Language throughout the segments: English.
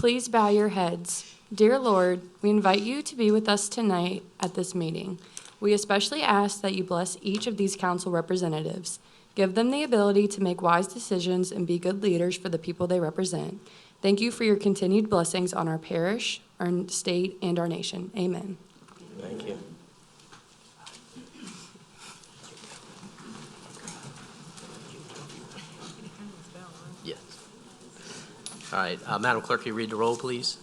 Please bow your heads. Dear Lord, we invite you to be with us tonight at this meeting. We especially ask that you bless each of these council representatives. Give them the ability to make wise decisions and be good leaders for the people they represent. Thank you for your continued blessings on our parish, our state, and our nation. Amen. Thank you. Yes. All right, Madam Clerk, you read the roll, please.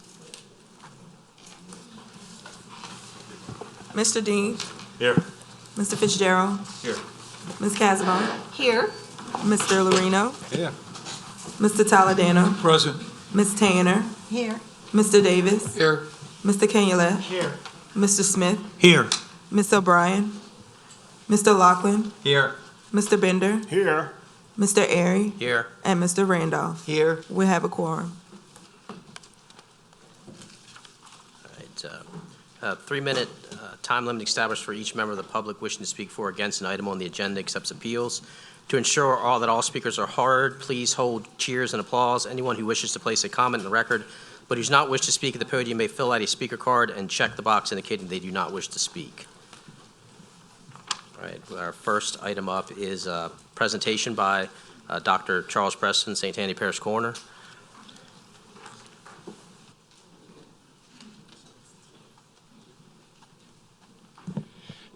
Mr. Dean. Here. Mr. Fitzgerald. Here. Ms. Casabon. Here. Mr. Lorino. Here. Mr. Taladano. Present. Ms. Tanner. Here. Mr. Davis. Here. Mr. Kenuleth. Here. Mr. Smith. Here. Ms. O'Brien. Mr. Lachlan. Here. Mr. Bender. Here. Mr. Airy. Here. And Mr. Randolph. Here. We have a quorum. All right, 3-minute time limit established for each member of the public wishing to speak for or against an item on the agenda accepts appeals. To ensure that all speakers are heard, please hold cheers and applause. Anyone who wishes to place a comment in the record but who does not wish to speak at the podium may fill out a speaker card and check the box indicating they do not wish to speak. All right, our first item up is a presentation by Dr. Charles Preston, St. Tammany Parish Coroner.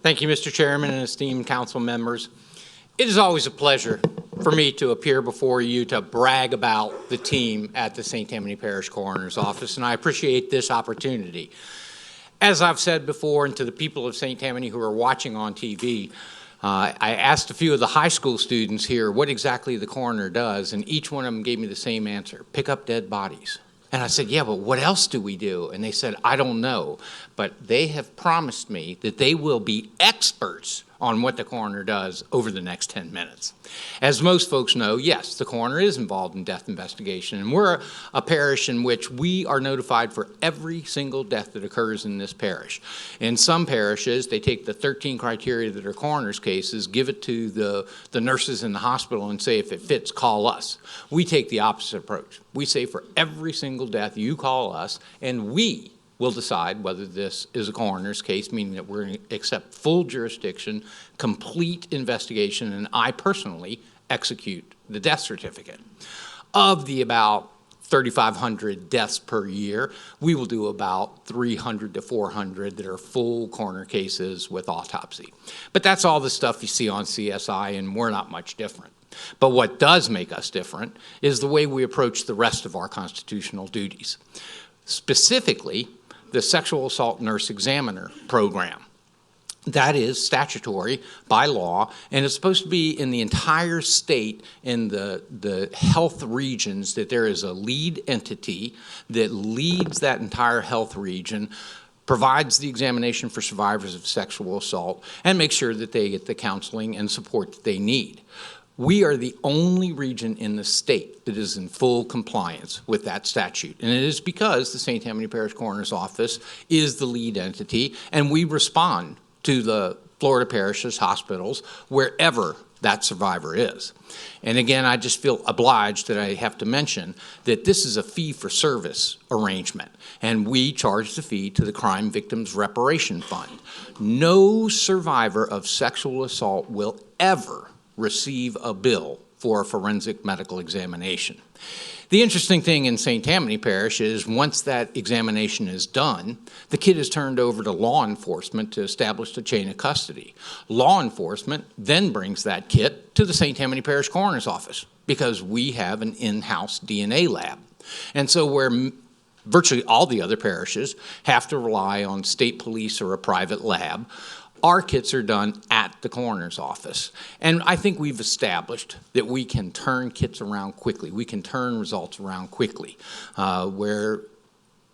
Thank you, Mr. Chairman and esteemed council members. It is always a pleasure for me to appear before you to brag about the team at the St. Tammany Parish Coroner's Office, and I appreciate this opportunity. As I've said before, and to the people of St. Tammany who are watching on TV, I asked a few of the high school students here what exactly the coroner does, and each one of them gave me the same answer: pick up dead bodies. And I said, yeah, but what else do we do? And they said, I don't know. But they have promised me that they will be experts on what the coroner does over the next 10 minutes. As most folks know, yes, the coroner is involved in death investigation, and we're a parish in which we are notified for every single death that occurs in this parish. In some parishes, they take the 13 criteria that are coroner's cases, give it to the nurses in the hospital and say, if it fits, call us. We take the opposite approach. We say for every single death, you call us, and we will decide whether this is a coroner's case, meaning that we're going to accept full jurisdiction, complete investigation, and I personally execute the death certificate. Of the about 3,500 deaths per year, we will do about 300 to 400 that are full coroner cases with autopsy. But that's all the stuff you see on CSI, and we're not much different. But what does make us different is the way we approach the rest of our constitutional duties. Specifically, the Sexual Assault Nurse Examiner program. That is statutory by law, and it's supposed to be in the entire state in the health regions that there is a lead entity that leads that entire health region, provides the examination for survivors of sexual assault, and makes sure that they get the counseling and support that they need. We are the only region in the state that is in full compliance with that statute. And it is because the St. Tammany Parish Coroner's Office is the lead entity, and we respond to the Florida parishes, hospitals, wherever that survivor is. And again, I just feel obliged that I have to mention that this is a fee-for-service arrangement, and we charge the fee to the Crime Victims Reparation Fund. No survivor of sexual assault will ever receive a bill for a forensic medical examination. The interesting thing in St. Tammany Parish is once that examination is done, the kid is turned over to law enforcement to establish the chain of custody. Law enforcement then brings that kid to the St. Tammany Parish Coroner's Office because we have an in-house DNA lab. And so where virtually all the other parishes have to rely on state police or a private lab, our kits are done at the coroner's office. And I think we've established that we can turn kits around quickly. We can turn results around quickly. Where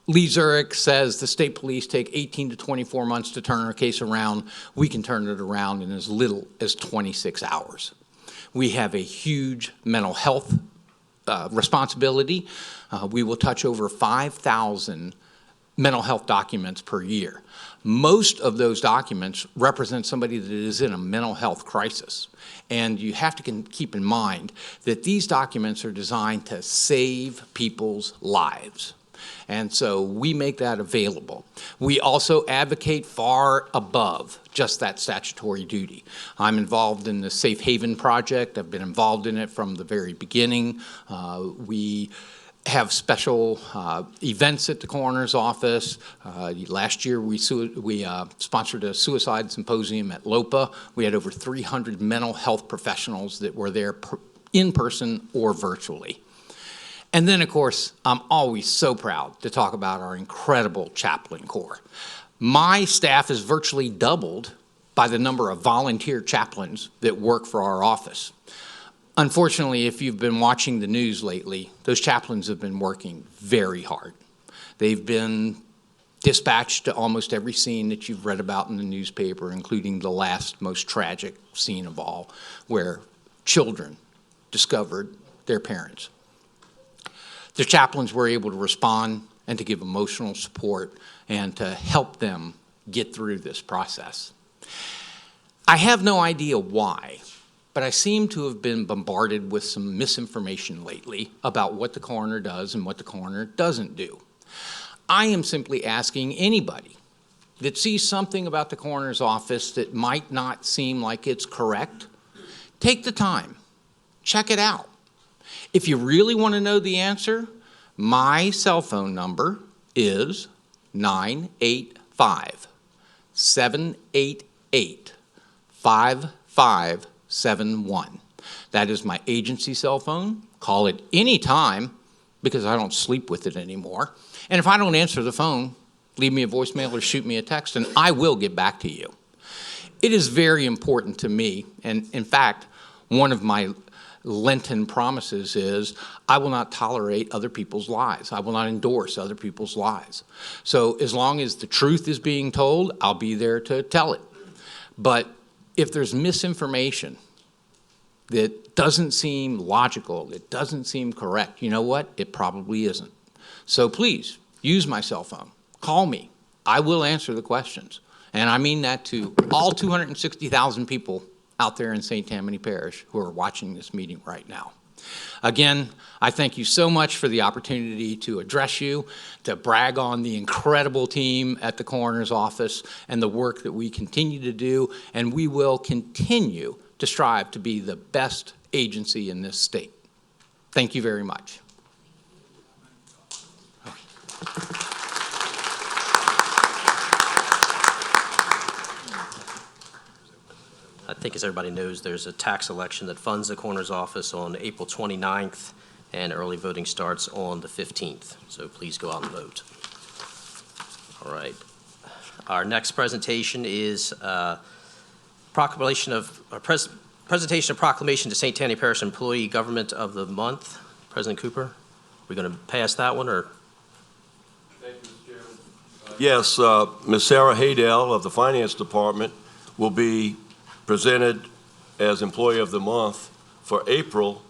Lee Zurich says the state police take 18 to 24 months to turn our case around, we can turn it around in as little as 26 hours. We have a huge mental health responsibility. We will touch over 5,000 mental health documents per year. Most of those documents represent somebody that is in a mental health crisis. And you have to keep in mind that these documents are designed to save people's lives. And so we make that available. We also advocate far above just that statutory duty. I'm involved in the Safe Haven Project. I've been involved in it from the very beginning. We have special events at the coroner's office. Last year, we sponsored a suicide symposium at LOPA. We had over 300 mental health professionals that were there in person or virtually. And then, of course, I'm always so proud to talk about our incredible chaplain corps. My staff is virtually doubled by the number of volunteer chaplains that work for our office. Unfortunately, if you've been watching the news lately, those chaplains have been working very hard. They've been dispatched to almost every scene that you've read about in the newspaper, including the last most tragic scene of all, where children discovered their parents. The chaplains were able to respond and to give emotional support and to help them get through this process. I have no idea why, but I seem to have been bombarded with some misinformation lately about what the coroner does and what the coroner doesn't do. I am simply asking anybody that sees something about the coroner's office that might not seem like it's correct, take the time, check it out. If you really want to know the answer, my cell phone number is 985-788-5571. That is my agency cell phone. Call it any time because I don't sleep with it anymore. And if I don't answer the phone, leave me a voicemail or shoot me a text and I will get back to you. It is very important to me, and in fact, one of my Lenten promises is I will not tolerate other people's lies. I will not endorse other people's lies. So as long as the truth is being told, I'll be there to tell it. But if there's misinformation that doesn't seem logical, that doesn't seem correct, you know what? It probably isn't. So please, use my cell phone. Call me. I will answer the questions. And I mean that to all 260,000 people out there in St. Tammany Parish who are watching this meeting right now. Again, I thank you so much for the opportunity to address you, to brag on the incredible team at the coroner's office and the work that we continue to do, and we will continue to strive to be the best agency in this state. Thank you very much. I think as everybody knows, there's a tax election that funds the coroner's office on April 29th, and early voting starts on the 15th. So please go out and vote. All right. Our next presentation is presentation of proclamation to St. Tammany Parish Employee Government of the Month. President Cooper, are we going to pass that one or? Thank you, Mr. Chairman. Yes, Ms. Sarah Haydell of the Finance Department will be presented as Employee of the Month for April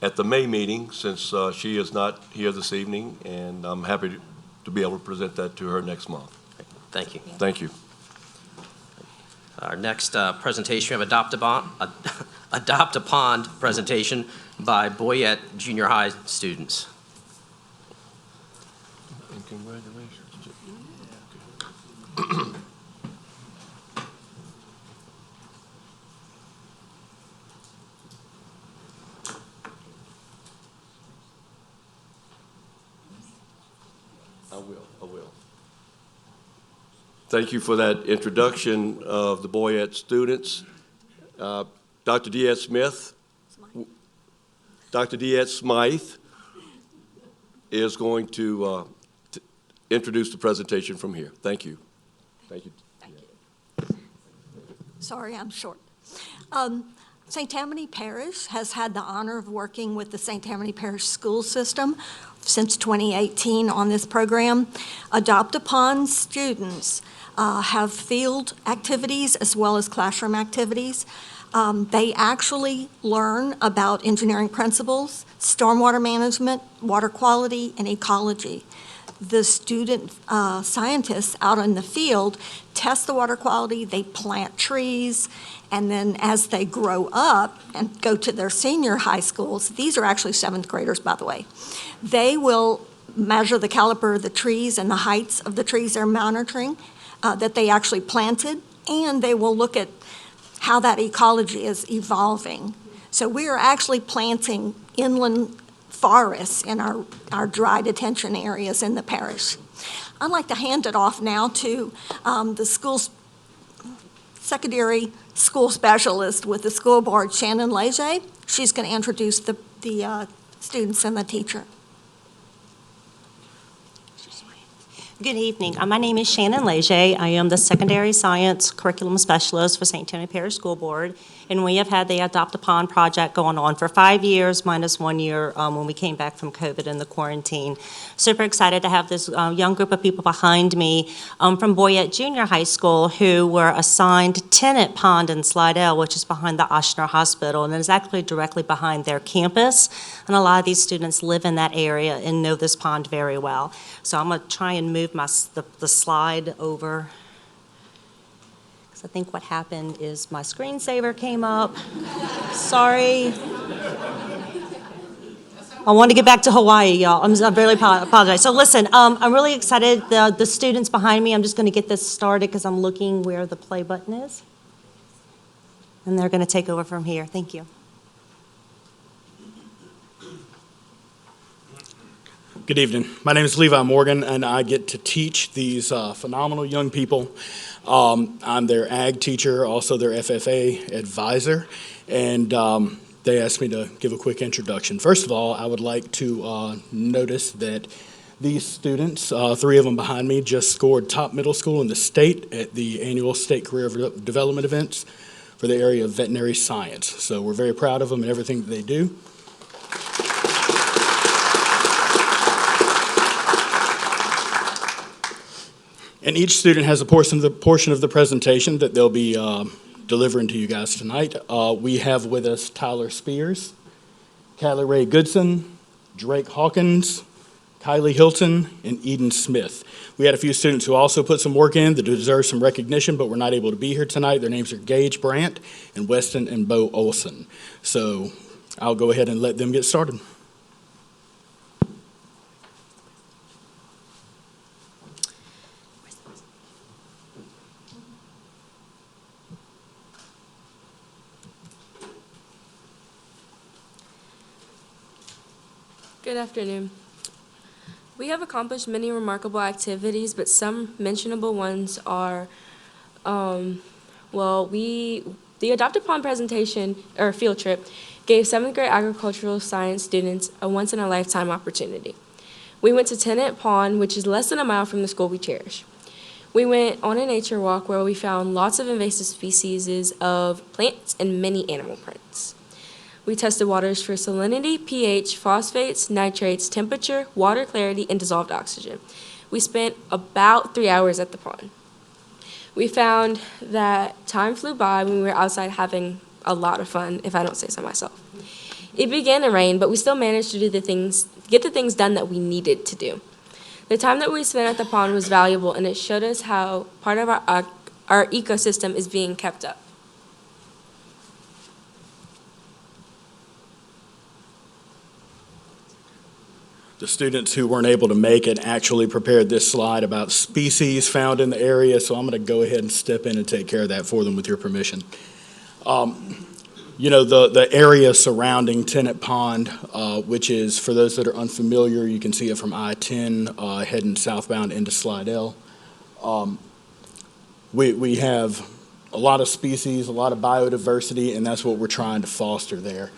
at the May meeting, since she is not here this evening, and I'm happy to be able to present that to her next month. Thank you. Thank you. Our next presentation, we have Adopt a Pond presentation by Boyette Junior High students. And congratulations. I will. Thank you for that introduction of the Boyette students. Dr. DeEtte Smythe is going to introduce the presentation from here. Thank you. Thank you. Thank you. Sorry, I'm short. St. Tammany Parish has had the honor of working with the St. Tammany Parish school system since 2018 on this program. Adopt a Pond students have field activities as well as classroom activities. They actually learn about engineering principles, stormwater management, water quality, and ecology. The student scientists out in the field test the water quality, they plant trees, and then as they grow up and go to their senior high schools, these are actually 7th graders, by the way, they will measure the caliber of the trees and the heights of the trees they're monitoring that they actually planted, and they will look at how that ecology is evolving. So we are actually planting inland forests in our dry detention areas in the parish. I'd like to hand it off now to the secondary school specialist with the school board, Shannon Leger. She's going to introduce the students and the teacher. Good evening. My name is Shannon Leger. I am the Secondary Science Curriculum Specialist for St. Tammany Parish School Board, and we have had the Adopt a Pond project going on for 5 years, minus 1 year when we came back from COVID and the quarantine. Super excited to have this young group of people behind me from Boyette Junior High School who were assigned Tenant Pond in Slidell, which is behind the Ochsner Hospital, and it is actually directly behind their campus. And a lot of these students live in that area and know this pond very well. So I'm going to try and move the slide over, because I think what happened is my screensaver came up. Sorry. I want to get back to Hawaii, y'all. I really apologize. So listen, I'm really excited. The students behind me, I'm just going to get this started because I'm looking where the play button is. And they're going to take over from here. Thank you. Good evening. My name is Levi Morgan, and I get to teach these phenomenal young people. I'm their ag teacher, also their FFA advisor, and they asked me to give a quick introduction. First of all, I would like to notice that these students, 3 of them behind me, just scored top middle school in the state at the annual state career development events for the area of veterinary science. So we're very proud of them and everything that they do. And each student has a portion of the presentation that they'll be delivering to you guys tonight. We have with us Tyler Spears, Callie Ray Goodson, Drake Hawkins, Kylie Hilton, and Eden Smith. We had a few students who also put some work in that deserve some recognition, but were not able to be here tonight. Their names are Gage Brandt and Weston and Bo Olson. So I'll go ahead and let them get started. Good afternoon. We have accomplished many remarkable activities, but some mentionable ones are, the Adopt a Pond presentation, or field trip, gave 7th grade agricultural science students a once-in-a-lifetime opportunity. We went to Tenant Pond, which is less than a mile from the school we cherish. We went on a nature walk where we found lots of invasive species of plants and many animal prints. We tested waters for salinity, pH, phosphates, nitrates, temperature, water clarity, and dissolved oxygen. We spent about 3 hours at the pond. We found that time flew by when we were outside having a lot of fun, if I don't say so myself. It began to rain, but we still managed to get the things done that we needed to do. The time that we spent at the pond was valuable, and it showed us how part of our ecosystem is being kept up. The students who weren't able to make it actually prepared this slide about species found in the area, so I'm going to go ahead and step in and take care of that for them with your permission. The area surrounding Tenant Pond, which is, for those that are unfamiliar, you can see it from I-10 heading southbound into Slidell. We have a lot of species, a lot of biodiversity, and that's what we're trying to foster there.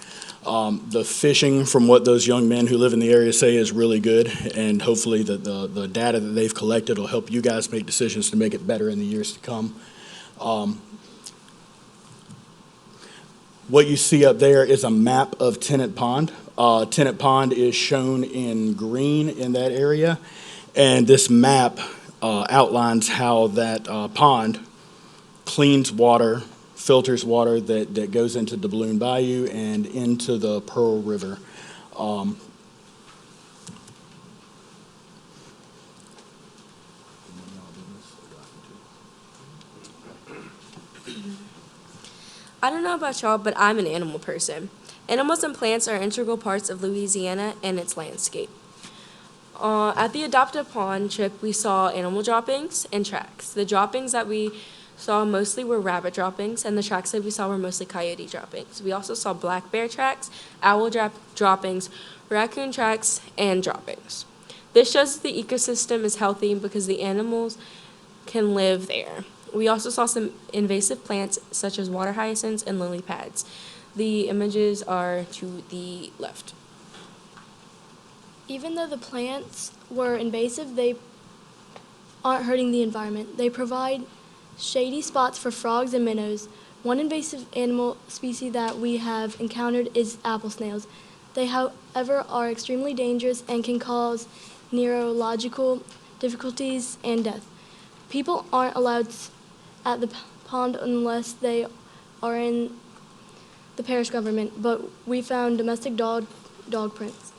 The fishing, from what those young men who live in the area say, is really good, and hopefully the data that they've collected will help you guys make decisions to make it better in the years to come. What you see up there is a map of Tenant Pond. Tenant Pond is shown in green in that area, and this map outlines how that pond cleans water, filters water that goes into Doubloon Bayou and into the Pearl River. I don't know about y'all, but I'm an animal person. Animals and plants are integral parts of Louisiana and its landscape. At the Adopt a Pond trip, we saw animal droppings and tracks. The droppings that we saw mostly were rabbit droppings, and the tracks that we saw were mostly coyote droppings. We also saw black bear tracks, owl droppings, raccoon tracks, and droppings. This shows that the ecosystem is healthy because the animals can live there. We also saw some invasive plants such as water hyacinths and lily pads. The images are to the left. Even though the plants were invasive, they aren't hurting the environment. They provide shady spots for frogs and minnows. One invasive animal species that we have encountered is apple snails. They, however, are extremely dangerous and can cause neurological difficulties and death. People aren't allowed at the pond unless they are in the parish government, but we found domestic dog prints.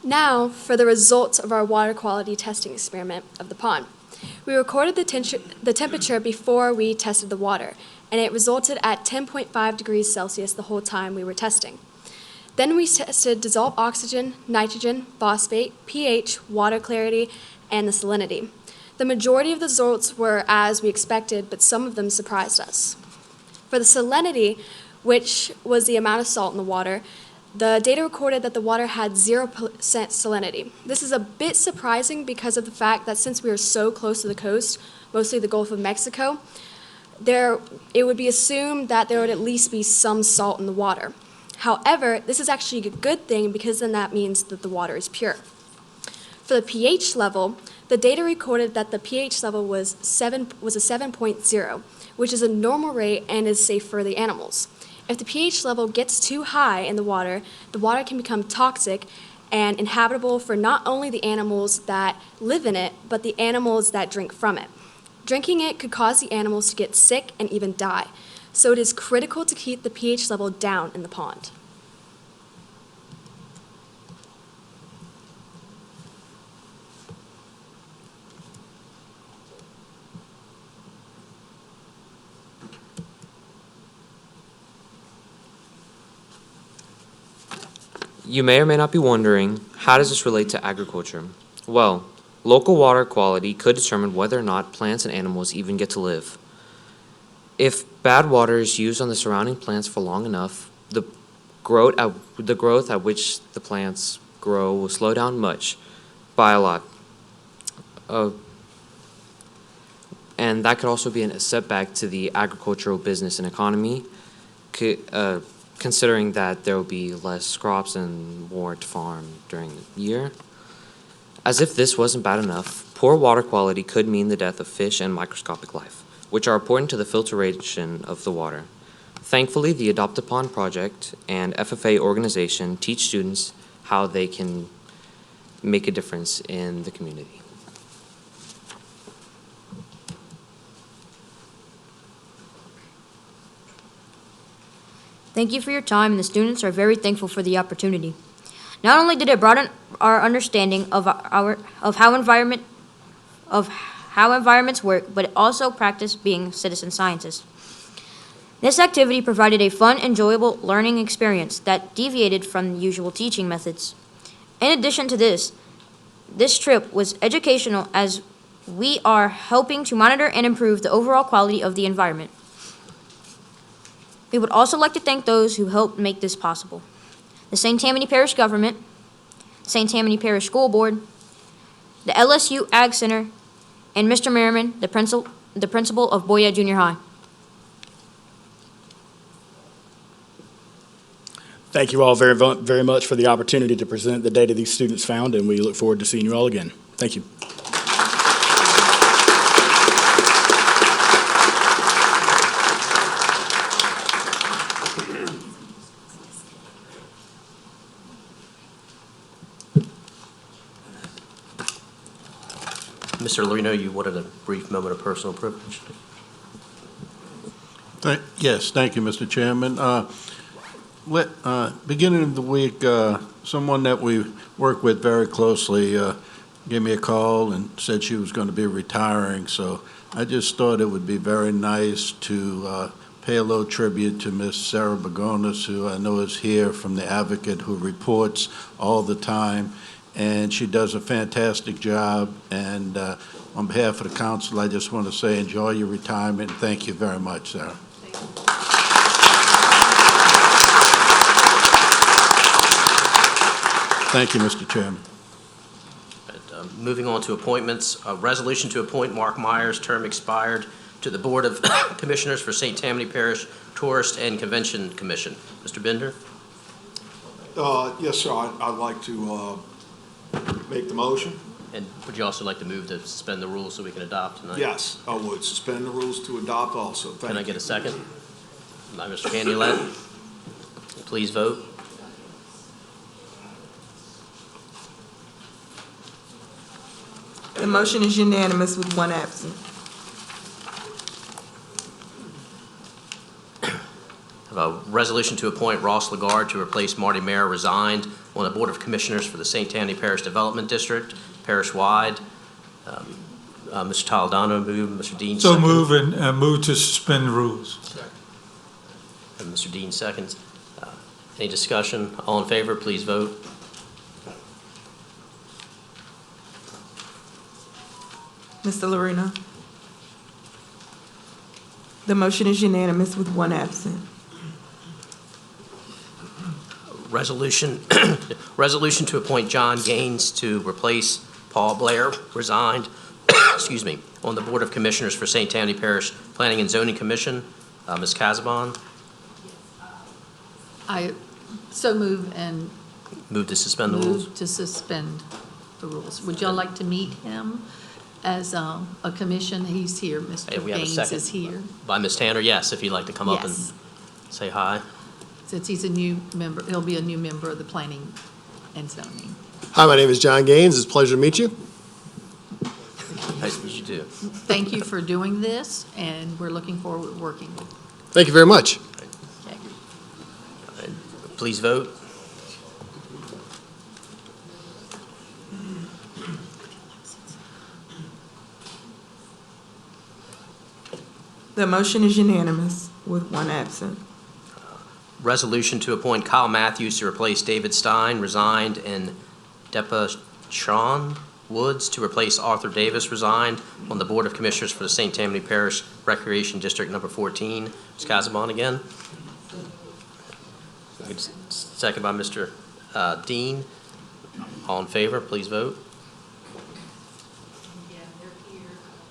Now, for the results of our water quality testing experiment of the pond. We recorded the temperature before we tested the water, and it resulted at 10.5 degrees Celsius the whole time we were testing. Then we tested dissolved oxygen, nitrogen, phosphate, pH, water clarity, and the salinity. The majority of the results were as we expected, but some of them surprised us. For the salinity, which was the amount of salt in the water, the data recorded that the water had 0% salinity. This is a bit surprising because of the fact that since we were so close to the coast, mostly the Gulf of Mexico, it would be assumed that there would at least be some salt in the water. However, this is actually a good thing because then that means that the water is pure. For the pH level, the data recorded that the pH level was a 7.0, which is a normal rate and is safe for the animals. If the pH level gets too high in the water can become toxic and inhabitable for not only the animals that live in it, but the animals that drink from it. Drinking it could cause the animals to get sick and even die, so it is critical to keep the pH level down in the pond. You may or may not be wondering, how does this relate to agriculture? Well, local water quality could determine whether or not plants and animals even get to live. If bad water is used on the surrounding plants for long enough, the growth at which the plants grow will slow down by a lot. And that could also be a setback to the agricultural business and economy, considering that there will be less crops and more to farm during the year. As if this wasn't bad enough, poor water quality could mean the death of fish and microscopic life, which are important to the filtration of the water. Thankfully, the Adopt a Pond project and FFA organization teach students how they can make a difference in the community. Thank you for your time, and the students are very thankful for the opportunity. Not only did it broaden our understanding of how environments work, but it also practiced being citizen scientists. This activity provided a fun, enjoyable learning experience that deviated from the usual teaching methods. In addition to this trip was educational as we are helping to monitor and improve the overall quality of the environment. We would also like to thank those who helped make this possible. The St. Tammany Parish Government, St. Tammany Parish School Board, the LSU Ag Center, and Mr. Merriman, the principal of Boya Junior High. Thank you all very, very much for the opportunity to present the data these students found, and we look forward to seeing you all again. Thank you. Mr. Lorino, you wanted a brief moment of personal privilege. Yes, thank you, Mr. Chairman. Beginning of the week, someone that we work with very closely gave me a call and said she was going to be retiring, so I just thought it would be very nice to pay a little tribute to Miss Sarah Bagonis, who I know is here from the Advocate, who reports all the time, and she does a fantastic job. And on behalf of the council, I just want to say enjoy your retirement, and thank you very much, Sarah. Thank you, Mr. Chairman. Moving on to appointments, a resolution to appoint Mark Myers, term expired, to the Board of Commissioners for St. Tammany Parish Tourist and Convention Commission. Mr. Bender? Yes, sir. I'd like to make the motion. And would you also like to move to suspend the rules so we can adopt tonight? Yes, I would. Suspend the rules to adopt also. Thank you. Can I get a second? By Mr. Canulette. Please vote. The motion is unanimous with one absent. A resolution to appoint Ross Lagarde to replace Marty Mayer, resigned, on the Board of Commissioners for the St. Tammany Parish Development District, parish-wide. Mr. Toledano moved, Mr. Dean So second. move and move to suspend the rules. And Mr. Dean seconds. Any discussion? All in favor, please vote. Mr. Lorino? The motion is unanimous with one absent. Resolution, resolution to appoint John Gaines to replace Paul Blair, resigned, excuse me, on the Board of Commissioners for St. Tammany Parish Planning and Zoning Commission. Ms. Casabon? I so move and Move to suspend the rules. move to suspend the rules. Would y'all like to meet him as a commission? He's here. Hey, Mr. we have a Gaines second. is here. By Ms. Tanner, yes, if you'd like to come up and Yes. say hi. Since he's a new member, he'll be a new member of the Planning and Zoning. Hi, my name is John Gaines. It's a pleasure to meet you. Nice to meet you too. Thank you for doing this, and we're looking forward to working with you. Thank you very much. Please vote. The motion is unanimous with one absent. Resolution to appoint Kyle Matthews to replace David Stein, resigned, and Depa Sean Woods to replace Arthur Davis, resigned, on the Board of Commissioners for the St. Tammany Parish Recreation District Number 14. Ms. Casabon again. Second by Mr. Dean. All in favor, please vote.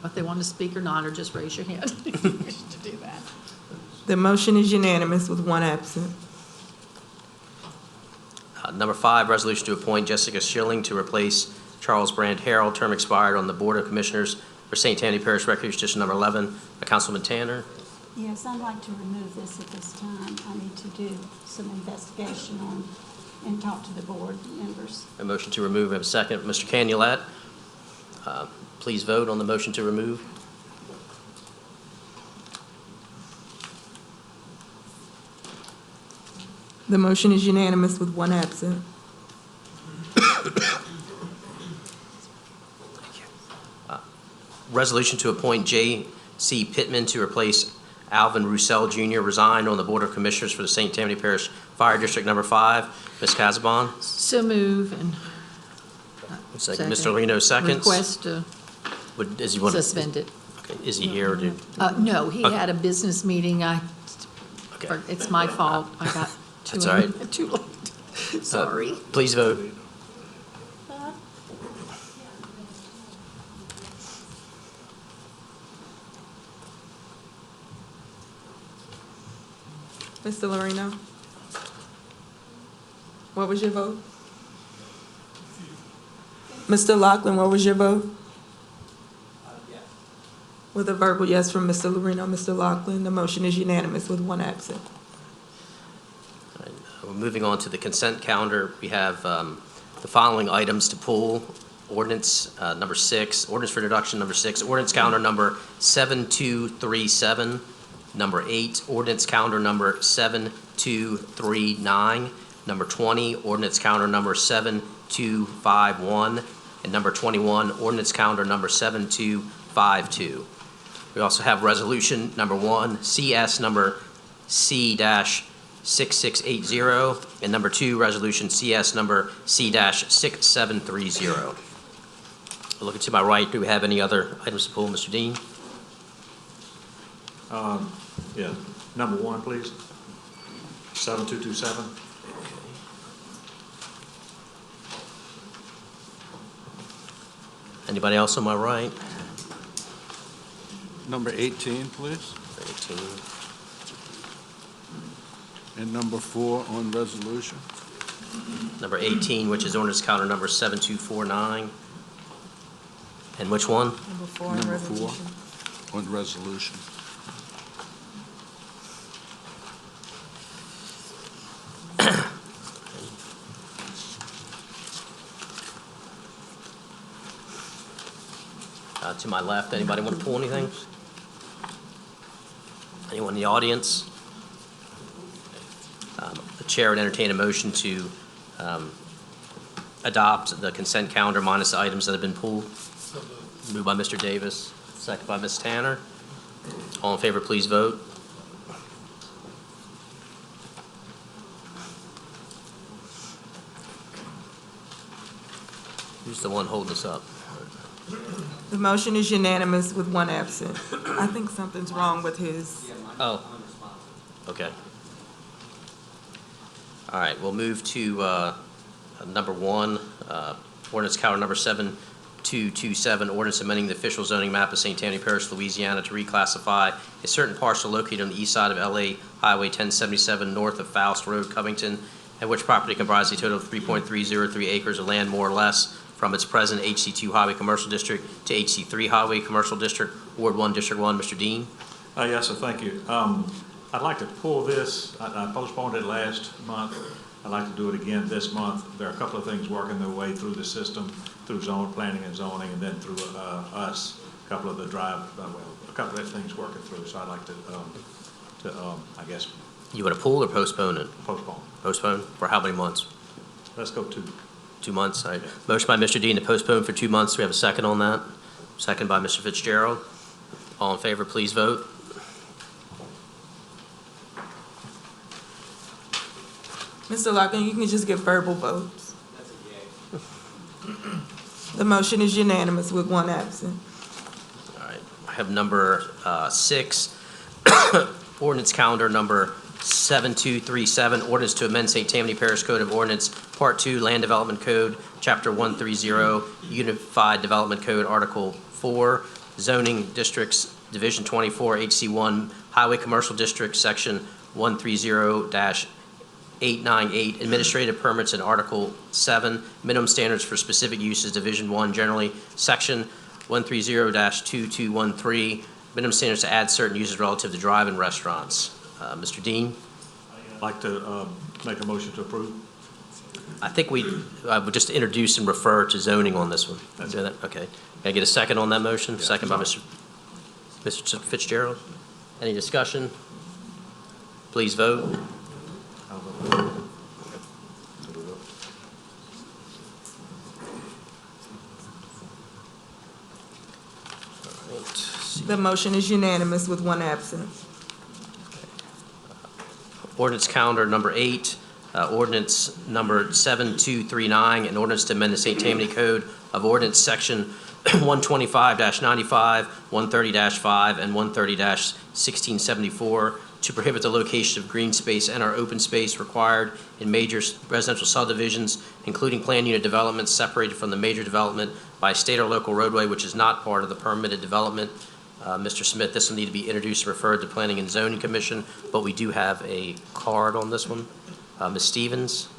If they want to speak or not, or just raise your hand to do that. The motion is unanimous with one absent. Number 5, resolution to appoint Jessica Schilling to replace Charles Brand Harrell, term expired, on the Board of Commissioners for St. Tammany Parish Recreation District Number 11. Councilman Tanner. Yes, I'd like to remove this at this time. I need to do some investigation on and talk to the board members. A motion to remove, we have a second. Mr. Canulette, please vote on the motion to remove. The motion is unanimous with one absent. Resolution to appoint J.C. Pittman to replace Alvin Roussel Jr., resigned, on the Board of Commissioners for the St. Tammany Parish Fire District Number 5. Ms. Casabon. So move and Second. Mr. Lino seconds. request to Does he want to? suspend it. Okay. Is he here or do? No, he Okay. had a business meeting. Okay. It's my fault. I got That's all right. too late. Sorry. Please vote. Mr. Lorino? What was your vote? Mr. Loughlin, what was your vote? Yes. With a verbal yes from Mr. Lorino, Mr. Loughlin, the motion is unanimous with one absent. We're moving on to the consent calendar. We have the following items to pull. Ordinance number 6, ordinance for introduction number 6, ordinance calendar number 7237, number 8, ordinance calendar number 7239, number 20, ordinance calendar number 7251, and number 21, ordinance calendar number 7252. We also have resolution number 1, CS number C-6680, and number 2, resolution CS number C-6730. Looking to my right, do we have any other items to pull, Mr. Dean? Yeah, number 1, please. 7227. Anybody else on my right? Number 18, please. 18. And number 4 on resolution. Number 18, which is ordinance calendar number 7249. And which one? Number 4 on Number resolution. 4 on resolution. To my left, anybody want to pull anything? Anyone in the audience? The chair would entertain a motion to adopt the consent calendar minus the items that have been pulled. Moved by Mr. Davis, second by Ms. Tanner. All in favor, please vote. Who's the one holding us up? The motion is unanimous with 1 absent. I think something's wrong with his. Oh, okay. All right, we'll move to number 1, ordinance calendar number 7227, ordinance amending the official zoning map of St. Tammany Parish, Louisiana to reclassify a certain parcel located on the east side of LA Highway 1077 north of Faust Road, Covington, and which property comprises a total of 3.303 acres of land, more or less, from its present HC2 Highway Commercial District to HC3 Highway Commercial District, Ward 1, District 1. Mr. Dean? Yes, sir, thank you. I'd like to pull this. I postponed it last month. I'd like to do it again this month. There are a couple of things working their way through the system, through zone planning and zoning, and then through us, a couple of the a couple of things working through. So I'd like to I guess. You want to pull or postpone it? Postpone. Postpone? For how many months? Let's go 2. 2 months. All right. Motion by Mr. Dean to postpone for 2 months. Do we have a second on that? Second by Mr. Fitzgerald. All in favor, please vote. Mr. Loughlin, you can just give verbal votes. The motion is unanimous with 1 absent. All right. I have number 6, ordinance calendar number 7237, ordinance to amend St. Tammany Parish Code of Ordinance, Part 2, Land Development Code, Chapter 130, Unified Development Code, Article 4, Zoning Districts, Division 24, HC1, Highway Commercial District, Section 130-898, Administrative Permits, and Article 7, Minimum Standards for Specific Uses, Division 1, generally, Section 130-2213, Minimum Standards to add certain uses relative to drive-in restaurants. Mr. Dean? I'd like to make a motion to approve. I think we would just introduce and refer to zoning on this one. Do that? Okay. Can I get a second on that motion? Yeah, second by Mr. Fitzgerald. Any discussion? Please vote. I'll vote. The motion is unanimous with 1 absent. Ordinance calendar number 8, ordinance number 7239, an ordinance to amend the St. Tammany Code of Ordinance Section 125-95, 130-5, and 130-1674 to prohibit the location of green space and/or open space required in major residential subdivisions, including planned unit developments separated from the major development by a state or local roadway which is not part of the permitted development. Mr. Smith, this will need to be introduced and referred to Planning and Zoning Commission, but we do have a card on this one. Ms. Stevens?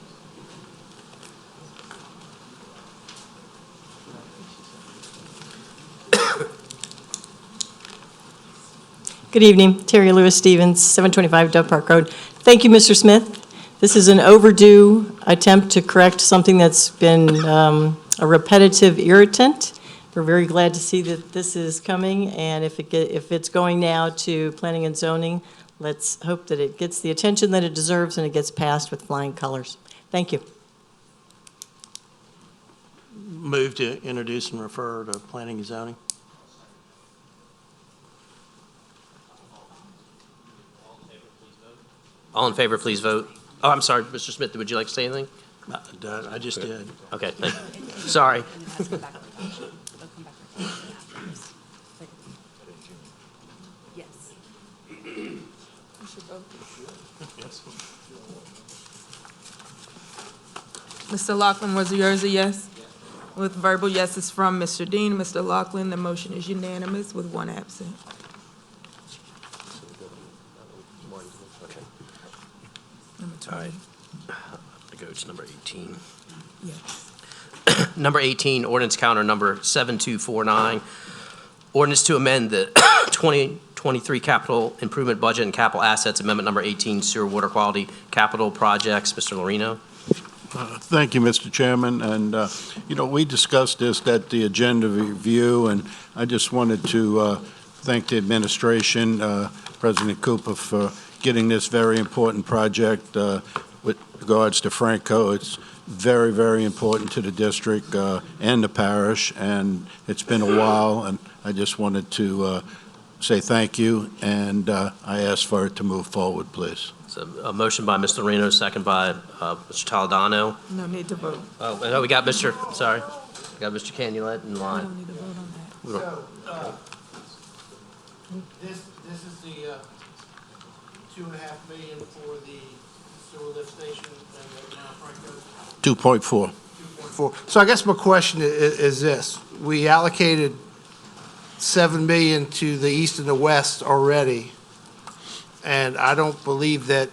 Good evening, Terry Lewis Stevens, 725 Dove Park Road. Thank you, Mr. Smith. This is an overdue attempt to correct something that's been a repetitive irritant. We're very glad to see that this is coming, and if it's going now to Planning and Zoning, let's hope that it gets the attention that it deserves and it gets passed with flying colors. Thank you. Move to introduce and refer to planning and zoning. All in favor, please vote. Oh, I'm sorry, Mr. Smith, would you like to say anything? I just did. Okay, thank you. Sorry. Mr. Loughlin, was yours a yes? With verbal yeses from Mr. Dean and Mr. Loughlin, the motion is unanimous with one absent. All right. I go to number 18. Yes. Number 18, ordinance counter number 7249. Ordinance to amend the 2023 capital improvement budget and capital assets amendment number 18, sewer water quality capital projects. Mr. Lorino. Thank you, Mr. Chairman. And, we discussed this at the agenda review, and I just wanted to thank the administration, President Cooper, for getting this very important project with regards to Franco. It's very, very important to the district and the parish, and it's been a while, and I just wanted to say thank you, and I ask for it to move forward, please. So a motion by Mr. Lorino, second by Mr. Toledano. No need to vote. Oh, no, we got Mr. Sorry. We got Mr. Canulet in line. don't need to vote on that. We don't- This is the 2.5 million for the sewer lift station and now Franco. 2.4. So I guess my question is this. We allocated 7 million to the east and the west already, and I don't believe that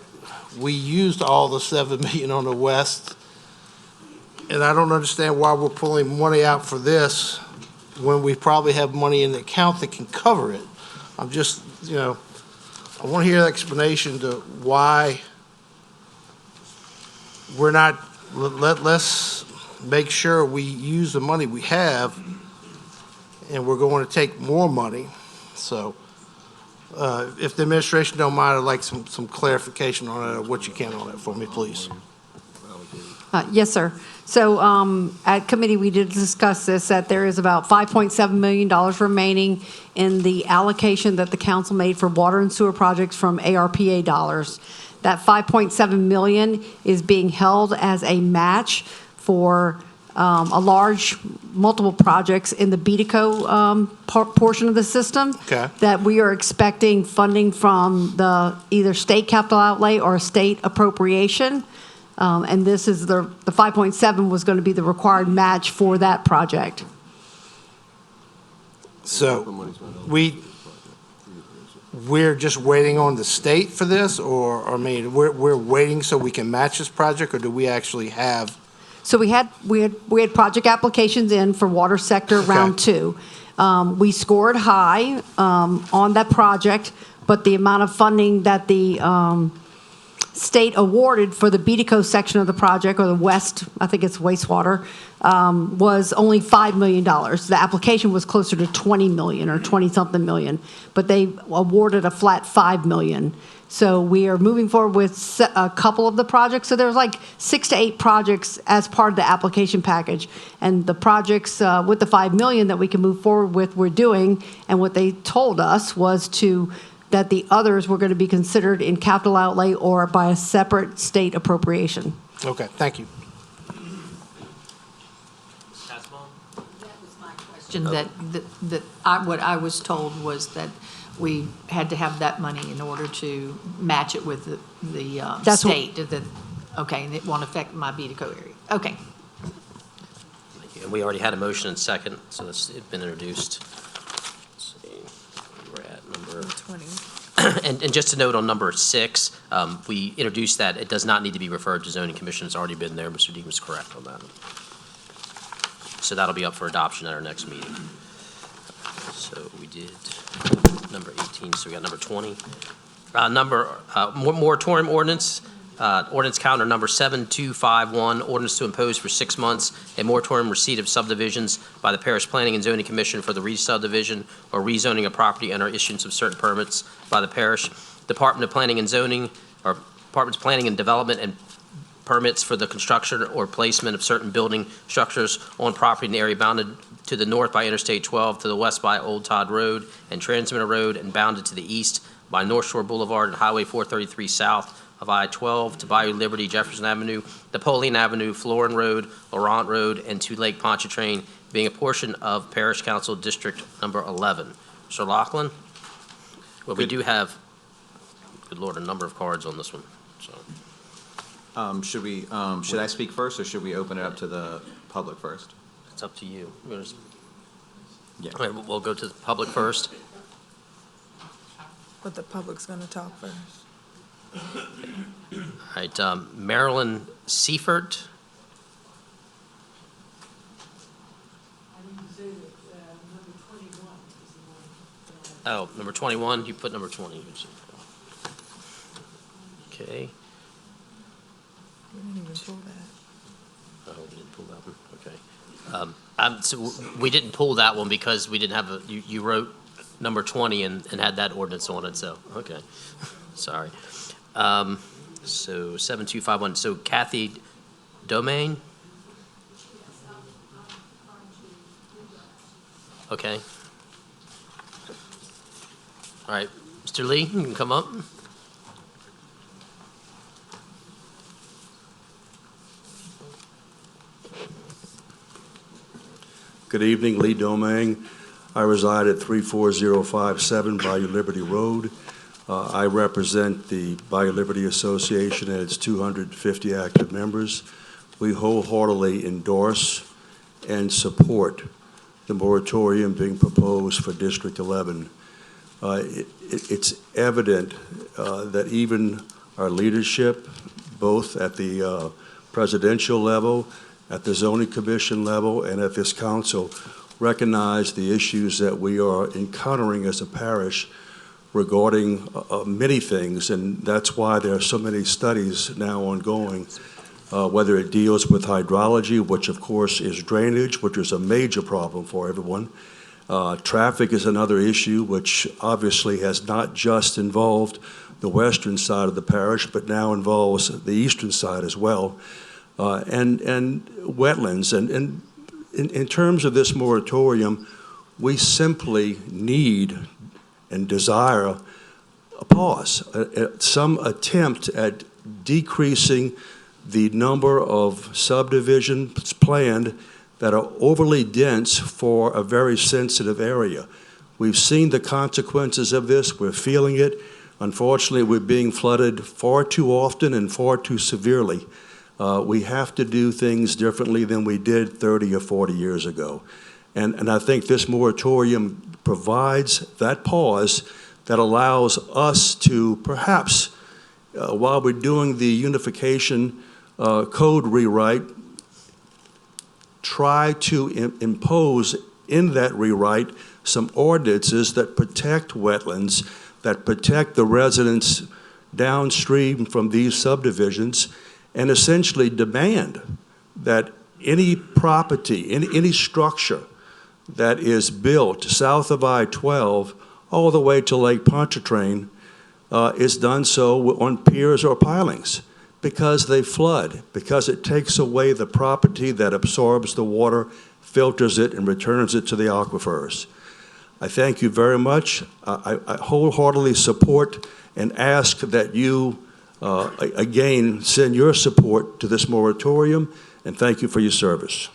we used all the 7 million on the west. And I don't understand why we're pulling money out for this when we probably have money in the account that can cover it. I'm just, I want to hear an explanation to why we're not, let's make sure we use the money we have, and we're going to take more money. So if the administration don't mind, I'd like some clarification on it, or what you can on it for me, please. Yes, sir. So at committee, we did discuss this, that there is about $5.7 million remaining in the allocation that the council made for water and sewer projects from ARPA dollars. That $5.7 million is being held as a match for a large, multiple projects in the BEDCO portion of the system. Okay. That we are expecting funding from the either state capital outlay or a state appropriation. And this is the 5.7 was going to be the required match for that project. So we're just waiting on the state for this, or, I mean, we're waiting so we can match this project, or do we actually have? So we had project applications in for water sector round 2. We scored high on that project, but the amount of funding that the state awarded for the BEDCO section of the project, or the west, I think it's wastewater, was only $5 million. The application was closer to 20 million or 20-something million, but they awarded a flat $5 million. So we are moving forward with a couple of the projects. So there's like 6 to 8 projects as part of the application package. And the projects with the $5 million that we can move forward with, we're doing. And what they told us was that the others were going to be considered in capital outlay or by a separate state appropriation. Okay, thank you. What I was told was that we had to have that money in order to match it with the state. Okay, and it won't affect my BEDCO area. Okay. Thank you. And we already had a motion and second, so it's been introduced. Let's see, we're at number 20. And just to note on number 6, we introduced that it does not need to be referred to zoning commission. It's already been there. Mr. Dean was correct on that. So that'll be up for adoption at our next meeting. So we did number 18, so we got number 20. Moratorium ordinance, ordinance counter number 7251, ordinance to impose for 6 months a moratorium receipt of subdivisions by the Parish Planning and Zoning Commission for the re-subdivision or rezoning of property and or issuance of certain permits by the parish. Department of Planning and Zoning, or Departments of Planning and Development and permits for the construction or placement of certain building structures on property in the area bounded to the north by Interstate 12, to the west by Old Todd Road and Transmitter Road, and bounded to the east by North Shore Boulevard and Highway 433 south of I-12 to Bayou Liberty, Jefferson Avenue, Napoleon Avenue, Florin Road, Laurent Road, and to Lake Pontchartrain, being a portion of Parish Council District Number 11. Mr. Laughlin? Well, we do have, good Lord, a number of cards on this one, so. Should I speak first, or should we open it up to the public first? It's up to you. Yeah. All right, we'll go to the public first. But the public's gonna talk first. All right, Marilyn Seifert. Oh, number 21, you put number 20. Okay. We didn't even pull that. Oh, we didn't pull that one, okay. So we didn't pull that one because we didn't have you wrote number 20 and had that ordinance on it, so, okay. Sorry. So 7251, so Kathy Domain? Okay. All right, Mr. Lee, you can come up. Good evening, Lee Domingue. I reside at 34057 Bayou Liberty Road. I represent the Bayou Liberty Association and its 250 active members. We wholeheartedly endorse and support the moratorium being proposed for District 11. It's evident that even our leadership, both at the presidential level, at the zoning commission level, and at this council, recognize the issues that we are encountering as a parish regarding many things, and that's why there are so many studies now ongoing, whether it deals with hydrology, which of course is drainage, which is a major problem for everyone. Traffic is another issue, which obviously has not just involved the western side of the parish, but now involves the eastern side as well. And wetlands. And in terms of this moratorium, we simply need and desire a pause, some attempt at decreasing the number of subdivisions planned that are overly dense for a very sensitive area. We've seen the consequences of this. We're feeling it. Unfortunately, we're being flooded far too often and far too severely. We have to do things differently than we did 30 or 40 years ago. And I think this moratorium provides that pause that allows us to perhaps, while we're doing the unification code rewrite, try to impose in that rewrite some ordinances that protect wetlands, that protect the residents downstream from these subdivisions, and essentially demand that any property, any structure that is built south of I-12 all the way to Lake Pontchartrain is done so on piers or pilings because they flood, because it takes away the property that absorbs the water, filters it, and returns it to the aquifers. I thank you very much. I wholeheartedly support and ask that you again, send your support to this moratorium, and thank you for your service.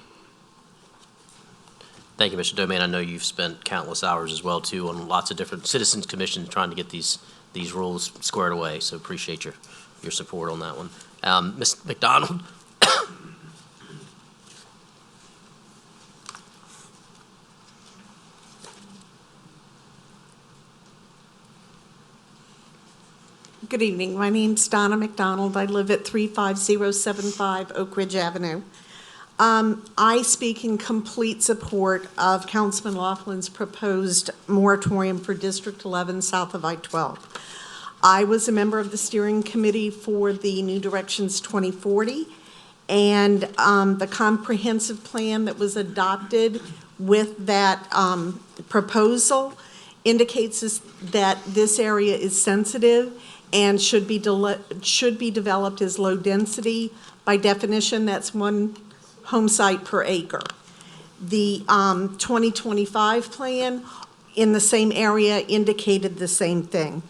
Thank you, Mr. Domain. I know you've spent countless hours as well, too, on lots of different citizens commissions trying to get these rules squared away, so appreciate your support on that one. Ms. McDonald? Good evening. My name's Donna McDonald. I live at 35075 Oak Ridge Avenue. I speak in complete support of Councilman Laughlin's proposed moratorium for District 11 south of I-12. I was a member of the steering committee for the New Directions 2040, and the comprehensive plan that was adopted with that proposal indicates that this area is sensitive and should be developed as low density. By definition, that's 1 home site per acre. The 2025 plan in the same area indicated the same thing.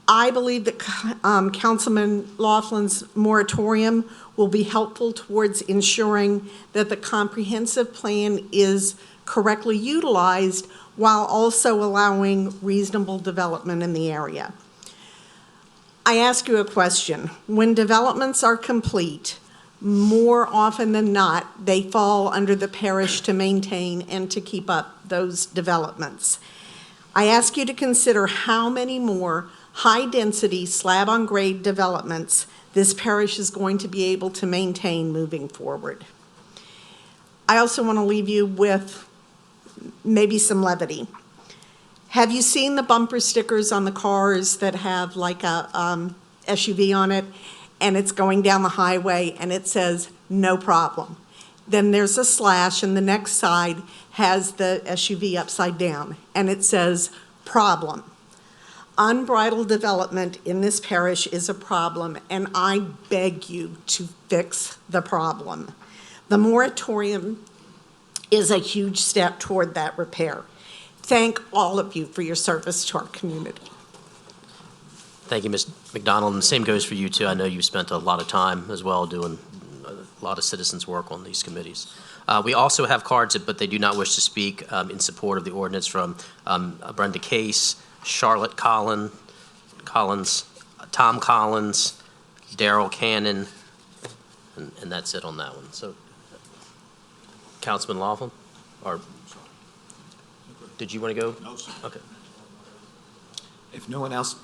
I believe that Councilman Laughlin's moratorium will be helpful towards ensuring that the comprehensive plan is correctly utilized while also allowing reasonable development in the area. I ask you a question. When developments are complete, more often than not, they fall under the parish to maintain and to keep up those developments. I ask you to consider how many more high-density slab-on-grade developments this parish is going to be able to maintain moving forward. I also want to leave you with maybe some levity. Have you seen the bumper stickers on the cars that have like a SUV on it, and it's going down the highway and it says, "No problem"? Then there's a slash and the next side has the SUV upside down and it says, "Problem." Unbridled development in this parish is a problem, and I beg you to fix the problem. The moratorium is a huge step toward that repair. Thank all of you for your service to our community. Thank you, Ms. McDonald, and the same goes for you, too. I know you've spent a lot of time as well doing a lot of citizens' work on these committees. We also have cards, but they do not wish to speak in support of the ordinance from Brenda Case, Charlotte Collins, Tom Collins, Daryl Cannon, and that's it on that one. So, Councilman Laughlin, or did you want to go? No, sir. Okay. If no one else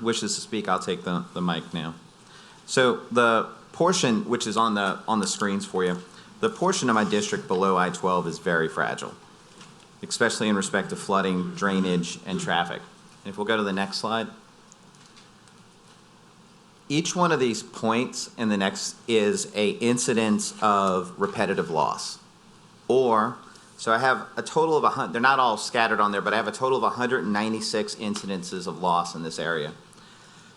wishes to speak, I'll take the mic now. So the portion which is on the screens for you, the portion of my district below I-12 is very fragile, especially in respect to flooding, drainage, and traffic. And if we'll go to the next slide. Each one of these points in the next is a incidence of repetitive loss. So I have a total of 100, they're not all scattered on there, but I have a total of 196 incidences of loss in this area.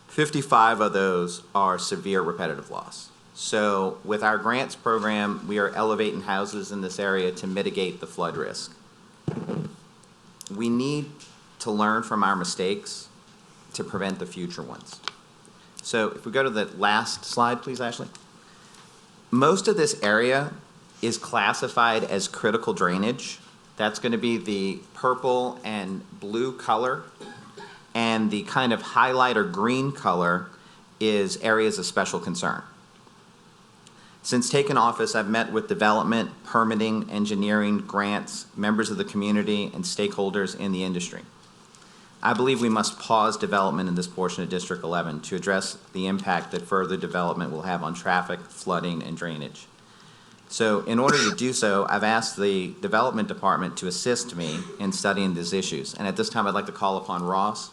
55 of those are severe repetitive loss. So with our grants program, we are elevating houses in this area to mitigate the flood risk. We need to learn from our mistakes to prevent the future ones. So if we go to the last slide, please, Ashley. Most of this area is classified as critical drainage. That's going to be the purple and blue color, and the kind of highlight or green color is areas of special concern. Since taking office, I've met with development, permitting, engineering, grants, members of the community, and stakeholders in the industry. I believe we must pause development in this portion of District 11 to address the impact that further development will have on traffic, flooding, and drainage. So in order to do so, I've asked the Development Department to assist me in studying these issues. And at this time, I'd like to call upon Ross.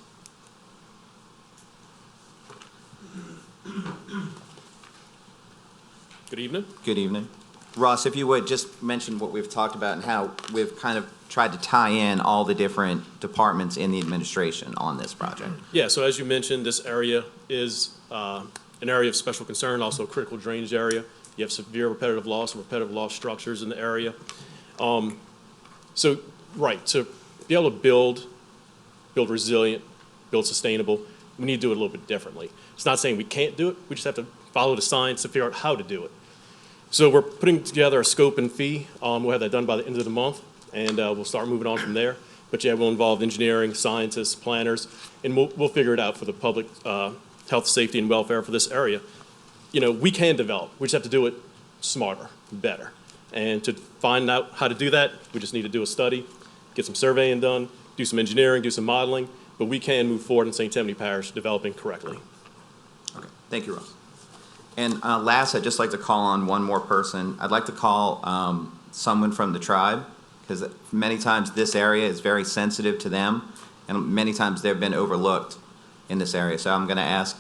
Good evening. Good evening. Ross, if you would, just mention what we've talked about and how we've kind of tried to tie in all the different departments in the administration on this project. Yeah, so as you mentioned, this area is an area of special concern, also a critical drainage area. You have severe repetitive loss and repetitive loss structures in the area. So be able to build resilient, build sustainable, we need to do it a little bit differently. It's not saying we can't do it, we just have to follow the science to figure out how to do it. So we're putting together a scope and fee. We'll have that done by the end of the month, and we'll start moving on from there. But yeah, we'll involve engineering, scientists, planners, and we'll figure it out for the public health, safety, and welfare for this area. You know, we can develop. We just have to do it smarter, better. And to find out how to do that, we just need to do a study, get some surveying done, do some engineering, do some modeling, but we can move forward in St. Tammany Parish developing correctly. Okay, thank you, Ross. And last, I'd just like to call on one more person. I'd like to call someone from the tribe, because many times this area is very sensitive to them, and many times they've been overlooked in this area. So I'm going to ask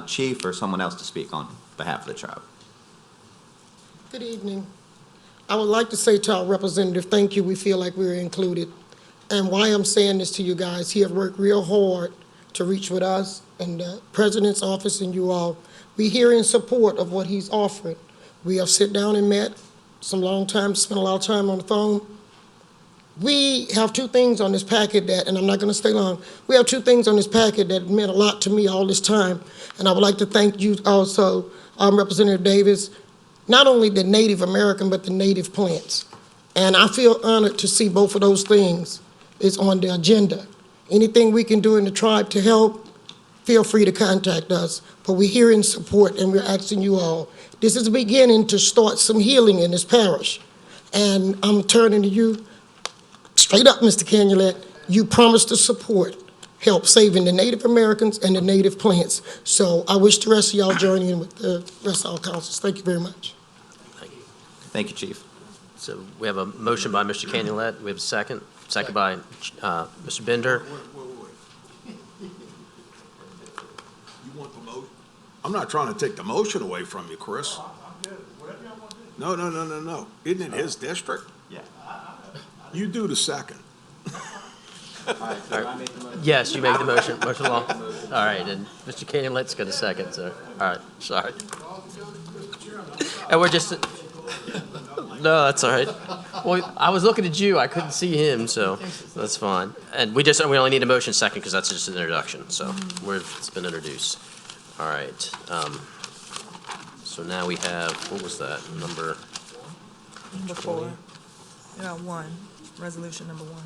Chief or someone else to speak on behalf of the tribe. Good evening. I would like to say to our representative, thank you. We feel like we were included. And why I'm saying this to you guys, he has worked real hard to reach with us and the President's office and you all. We're here in support of what he's offering. We have sit down and met some long time, spent a lot of time on the phone. We have two things on this packet that, and I'm not going to stay long, we have two things on this packet that meant a lot to me all this time. And I would like to thank you also, Representative Davis, not only the Native American, but the native plants. And I feel honored to see both of those things is on the agenda. Anything we can do in the tribe to help, feel free to contact us. But we're here in support and we're asking you all. This is the beginning to start some healing in this parish. And I'm turning to you. Straight up, Mr. Canulet, you promised to support, help saving the Native Americans and the native plants. So I wish the rest of y'all join in with the rest of our councils. Thank you very much. Thank you. Thank you, Chief. So we have a motion by Mr. Canulet. We have a second. Second by Mr. Bender. You want the motion? I'm not trying to take the motion away from you, Chris. No. Isn't it his district? Yeah. You do the second. Yes, you make the motion. Motion law. All right, and Mr. Canulet's got a second, so, all right, sorry. And we're just, no, that's all right. Well, I was looking at you, I couldn't see him, so that's fine. And we only need a motion second because that's just an introduction, so it's been introduced. All right. So now we have, what was that, number? Number 4. Yeah, 1, resolution number 1.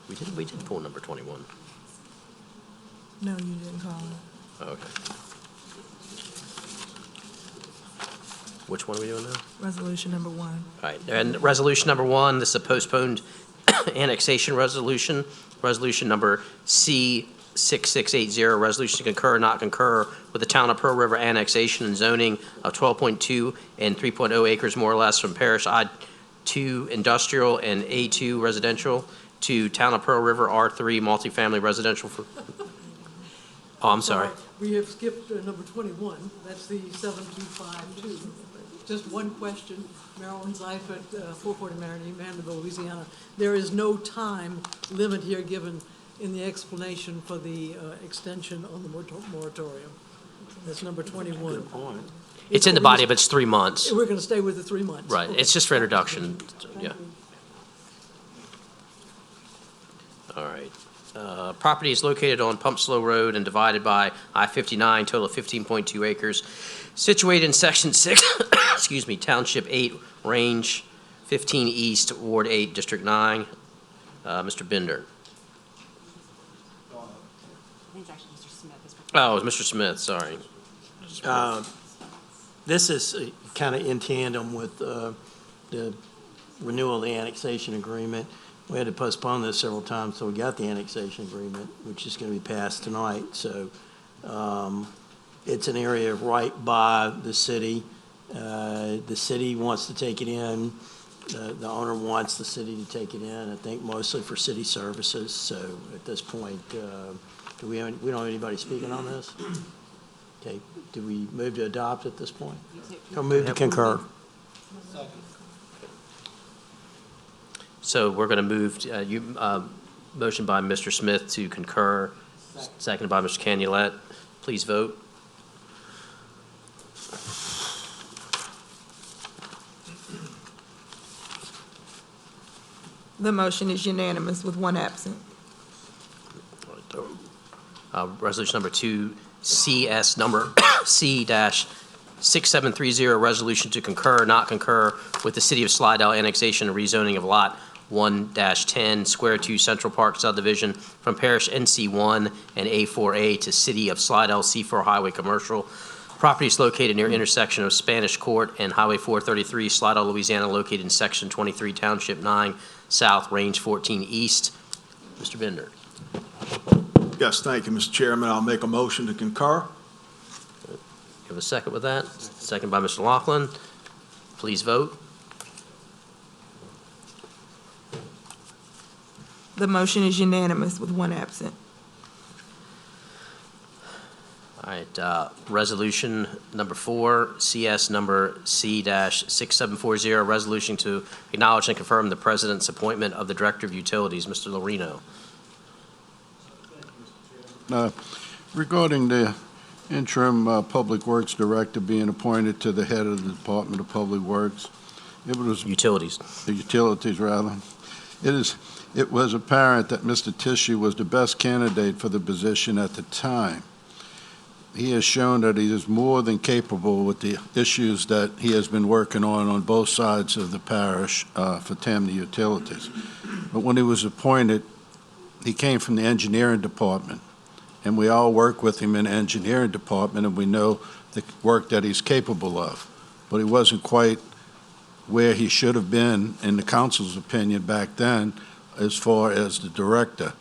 We did pull number 21. No, you didn't call it. Oh, okay. Which one are we doing now? Resolution number 1. All right, and resolution number 1, this is a postponed annexation resolution. Resolution number C6680, resolution to concur or not concur with the town of Pearl River annexation and zoning of 12.2 and 3.0 acres more or less from Parish I-2 industrial and A2 residential to town of Pearl River R3 multifamily residential for, oh, I'm sorry. We have skipped number 21. That's the 7252. Just one question. Marilyn Seifert, 440 Mandeville, Louisiana. There is no time limit here given in the explanation for the extension on the moratorium. That's number 21. Good point. It's in the body, but it's 3 months. We're going to stay with the 3 months. Right, it's just for introduction, yeah. All right. Property is located on Pump Slow Road and divided by I-59, total of 15.2 acres, situated in Section 6, excuse me, Township 8, Range 15 East, Ward 8, District 9. Mr. Bender. Oh, it was Mr. Smith, sorry. This is kind of in tandem with the renewal of the annexation agreement. We had to postpone this several times, so we got the annexation agreement, which is going to be passed tonight. So it's an area right by the city. The city wants to take it in. The owner wants the city to take it in, I think mostly for city services. So at this point, we don't have anybody speaking on this? Okay, do we move to adopt at this point? Or move to concur? So we're going to move, motion by Mr. Smith to concur, seconded by Mr. Canulet. Please vote. The motion is unanimous with 1 absent. Resolution number 2, CS number C-6730, resolution to concur, not concur with the City of Slidell annexation and rezoning of Lot 1-10, Square 2 Central Park subdivision from Parish NC1 and A4A to City of Slidell C4 Highway Commercial. Property is located near intersection of Spanish Court and Highway 433, Slidell, Louisiana, located in Section 23, Township 9, South, Range 14 East. Mr. Bender. Yes, thank you, Mr. Chairman. I'll make a motion to concur. You have a second with that? Second by Mr. Laughlin. Please vote. The motion is unanimous with 1 absent. All right, resolution number 4, CS number C-6740, resolution to acknowledge and confirm the President's appointment of the Director of Utilities, Mr. Lorino. Regarding the interim Public Works Director being appointed to the head of the Department of Public Works, it was... Utilities. The utilities, rather. It was apparent that Mr. Tissue was the best candidate for the position at the time. He has shown that he is more than capable with the issues that he has been working on both sides of the parish for Tammany Utilities. But when he was appointed, he came from the engineering department, and we all work with him in the engineering department, and we know the work that he's capable of. But he wasn't quite where he should have been, in the council's opinion back then, as far as the director.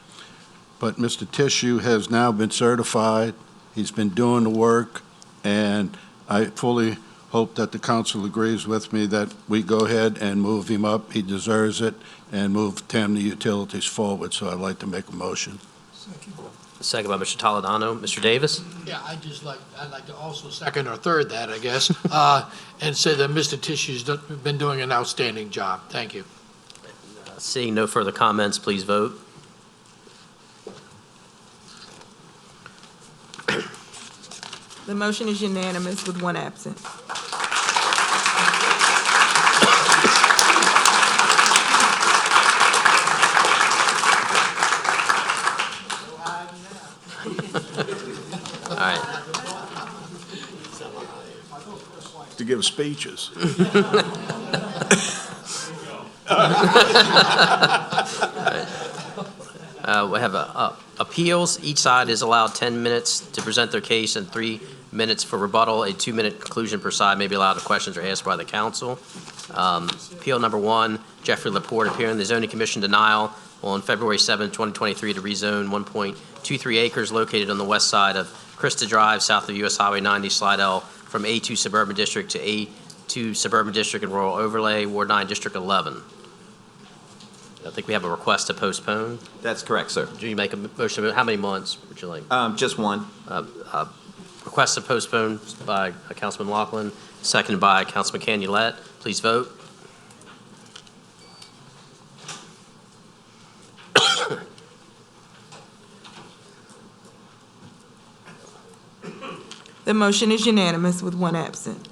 But Mr. Tissue has now been certified. He's been doing the work, and I fully hope that the council agrees with me that we go ahead and move him up. He deserves it, and move Tammany Utilities forward. So I'd like to make a motion. Second by Mr. Toledano. Mr. Davis? Yeah, I'd like to also second or third that, I guess, and say that Mr. Tissue's been doing an outstanding job. Thank you. Seeing no further comments, please vote. The motion is unanimous with one absent. All right. To give speeches. We have appeals. Each side is allowed 10 minutes to present their case and 3 minutes for rebuttal. A 2-minute conclusion per side may be allowed if questions are asked by the council. Appeal number 1, Jeffrey Laporte appearing in the Zoning Commission denial on February 7, 2023 to rezone 1.23 acres located on the west side of Krista Drive, south of US Highway 90, Slide L, from A2 Suburban District to A2 Suburban District and Rural Overlay, Ward 9, District 11. I think we have a request to postpone. That's correct, sir. Do you make a motion? How many months would you like? Just one. Request to postpone by Councilman Laughlin, seconded by Councilman Canulette. Please vote. The motion is unanimous with one absent.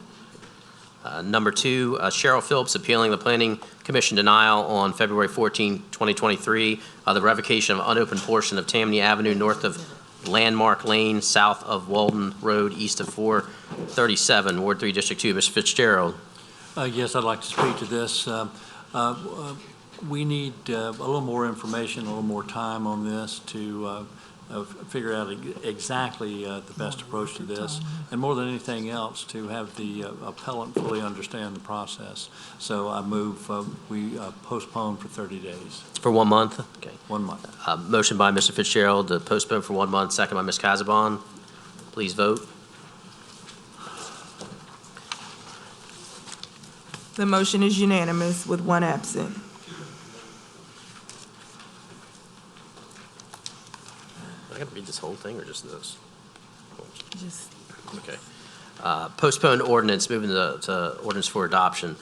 Number 2, Cheryl Phillips appealing the Planning Commission denial on February 14, 2023, the revocation of unopened portion of Tammany Avenue north of Landmark Lane, south of Walden Road, east of 437, Ward 3, District 2. Mr. Fitzgerald. Yes, I'd like to speak to this. We need a little more information, a little more time on this to figure out exactly the best approach to this, and more than anything else, to have the appellant fully understand the process. So I move we postpone for 30 days. For 1 month? Okay. 1 month. Motion by Mr. Fitzgerald to postpone for 1 month, second by Ms. Casabon. Please vote. The motion is unanimous with one absent. I gotta read this whole thing or just this? Just Okay. Postponed ordinance, moving to ordinance for adoption.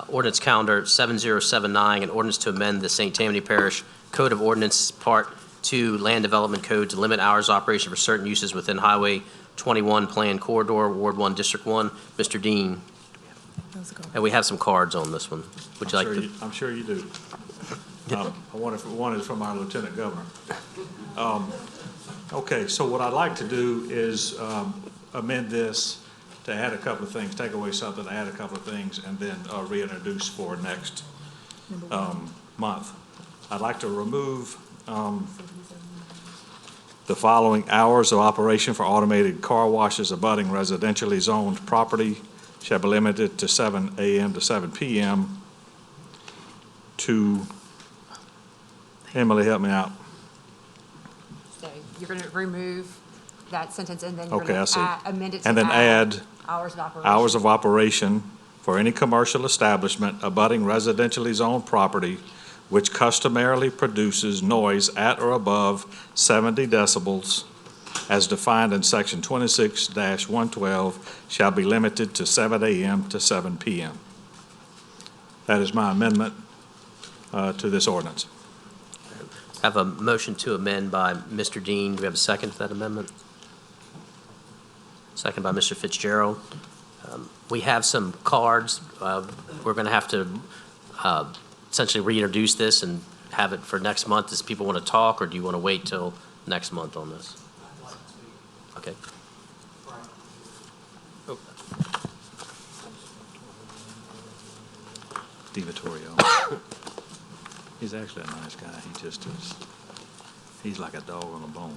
Ordinance calendar 7079, an ordinance to amend the St. Tammany Parish Code of Ordinance, Part 2, Land Development Code to limit hours of operation for certain uses within Highway 21 Planned Corridor, Ward 1, District 1. Mr. Dean. And we have some cards on this one. Would you like to? I'm sure you do. One is from our Lieutenant Governor. Okay, so what I'd like to do is amend this to add a couple of things, take away something, add a couple of things, and then reintroduce for next month. I'd like to remove the following: hours of operation for automated car washes abutting residentially zoned property shall be limited to 7 a.m. to 7 p.m. to, Emily, help me out. So you're going to remove that sentence and then you're Okay, I going see. to amend it to And then add hours of operation. hours of operation for any commercial establishment abutting residentially zoned property which customarily produces noise at or above 70 decibels as defined in section 26-112 shall be limited to 7 a.m. to 7 p.m. That is my amendment to this ordinance. Have a motion to amend by Mr. Dean. Do we have a second to that amendment? Second by Mr. Fitzgerald. We have some cards. We're going to have to essentially reintroduce this and have it for next month. Does people want to talk, or do you want to wait till next month on this? Okay. DiVittorio. He's actually a nice guy. He just is, he's like a dog on a bone.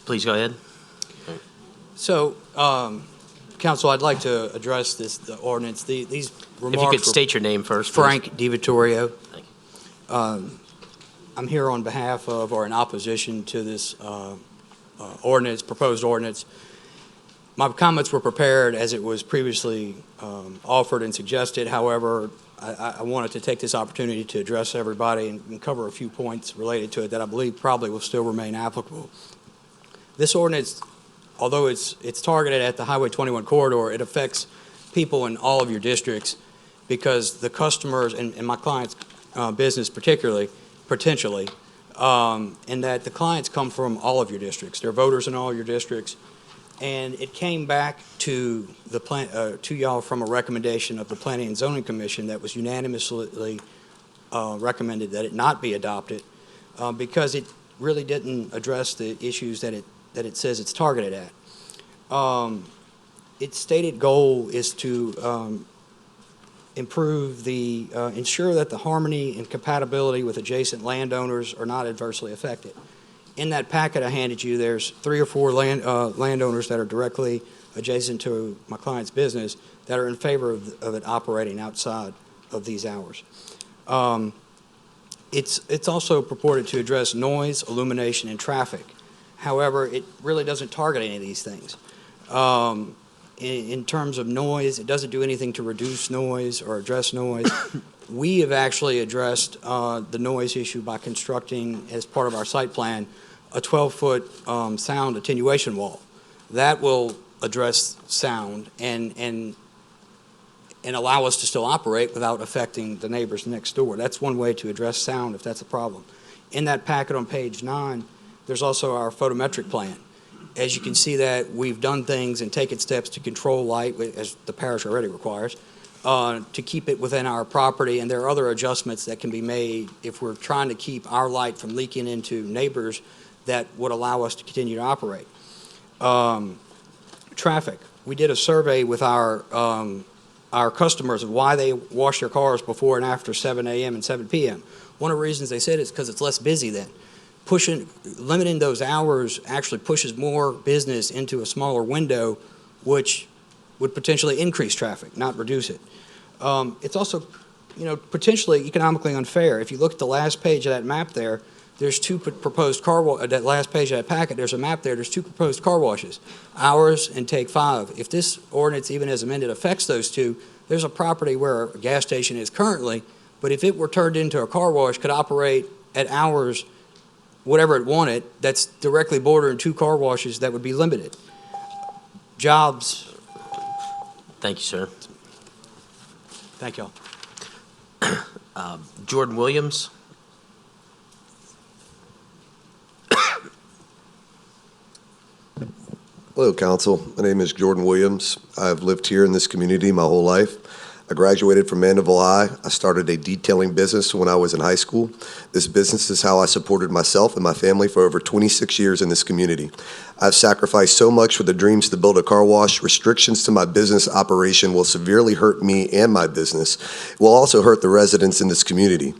Please go ahead. So, Council, I'd like to address the ordinance. These remarks. If you could state your name first, please. Frank DiVittorio. Thank you. I'm here on behalf of, or in opposition to this ordinance, proposed ordinance. My comments were prepared as it was previously offered and suggested. However, I wanted to take this opportunity to address everybody and cover a few points related to it that I believe probably will still remain applicable. This ordinance, although it's targeted at the Highway 21 corridor, it affects people in all of your districts because the customers and my client's business potentially, and that the clients come from all of your districts. They're voters in all of your districts. And it came back to to y'all from a recommendation of the Planning and Zoning Commission that was unanimously recommended that it not be adopted because it really didn't address the issues that it says it's targeted at. Its stated goal is to improve ensure that the harmony and compatibility with adjacent landowners are not adversely affected. In that packet I handed you, there's 3 or 4 landowners that are directly adjacent to my client's business that are in favor of it operating outside of these hours. It's also purported to address noise, illumination, and traffic. However, it really doesn't target any of these things. In terms of noise, it doesn't do anything to reduce noise or address noise. We have actually addressed the noise issue by constructing, as part of our site plan, a 12-foot sound attenuation wall. That will address sound and allow us to still operate without affecting the neighbors next door. That's one way to address sound if that's a problem. In that packet on page 9, there's also our photometric plan. As you can see that we've done things and taken steps to control light, as the parish already requires, to keep it within our property, and there are other adjustments that can be made if we're trying to keep our light from leaking into neighbors that would allow us to continue to operate. Traffic. We did a survey with our customers of why they wash their cars before and after 7 a.m. and 7 p.m. One of the reasons they said is because it's less busy then. Limiting those hours actually pushes more business into a smaller window, which would potentially increase traffic, not reduce it. It's also, potentially economically unfair. If you look at the last page of that map there, there's 2 proposed that last page of that packet, there's a map there, there's 2 proposed car washes, ours and Take 5. If this ordinance, even as amended, affects those 2, there's a property where a gas station is currently, but if it were turned into a car wash, could operate at hours whatever it wanted, that's directly bordering 2 car washes that would be limited. Jobs. Thank you, sir. Thank y'all. Jordan Williams. Hello, Council. My name is Jordan Williams. I've lived here in this community my whole life. I graduated from Mandeville High. I started a detailing business when I was in high school. This business is how I supported myself and my family for over 26 years in this community. I've sacrificed so much for the dreams to build a car wash. Restrictions to my business operation will severely hurt me and my business. It will also hurt the residents in this community,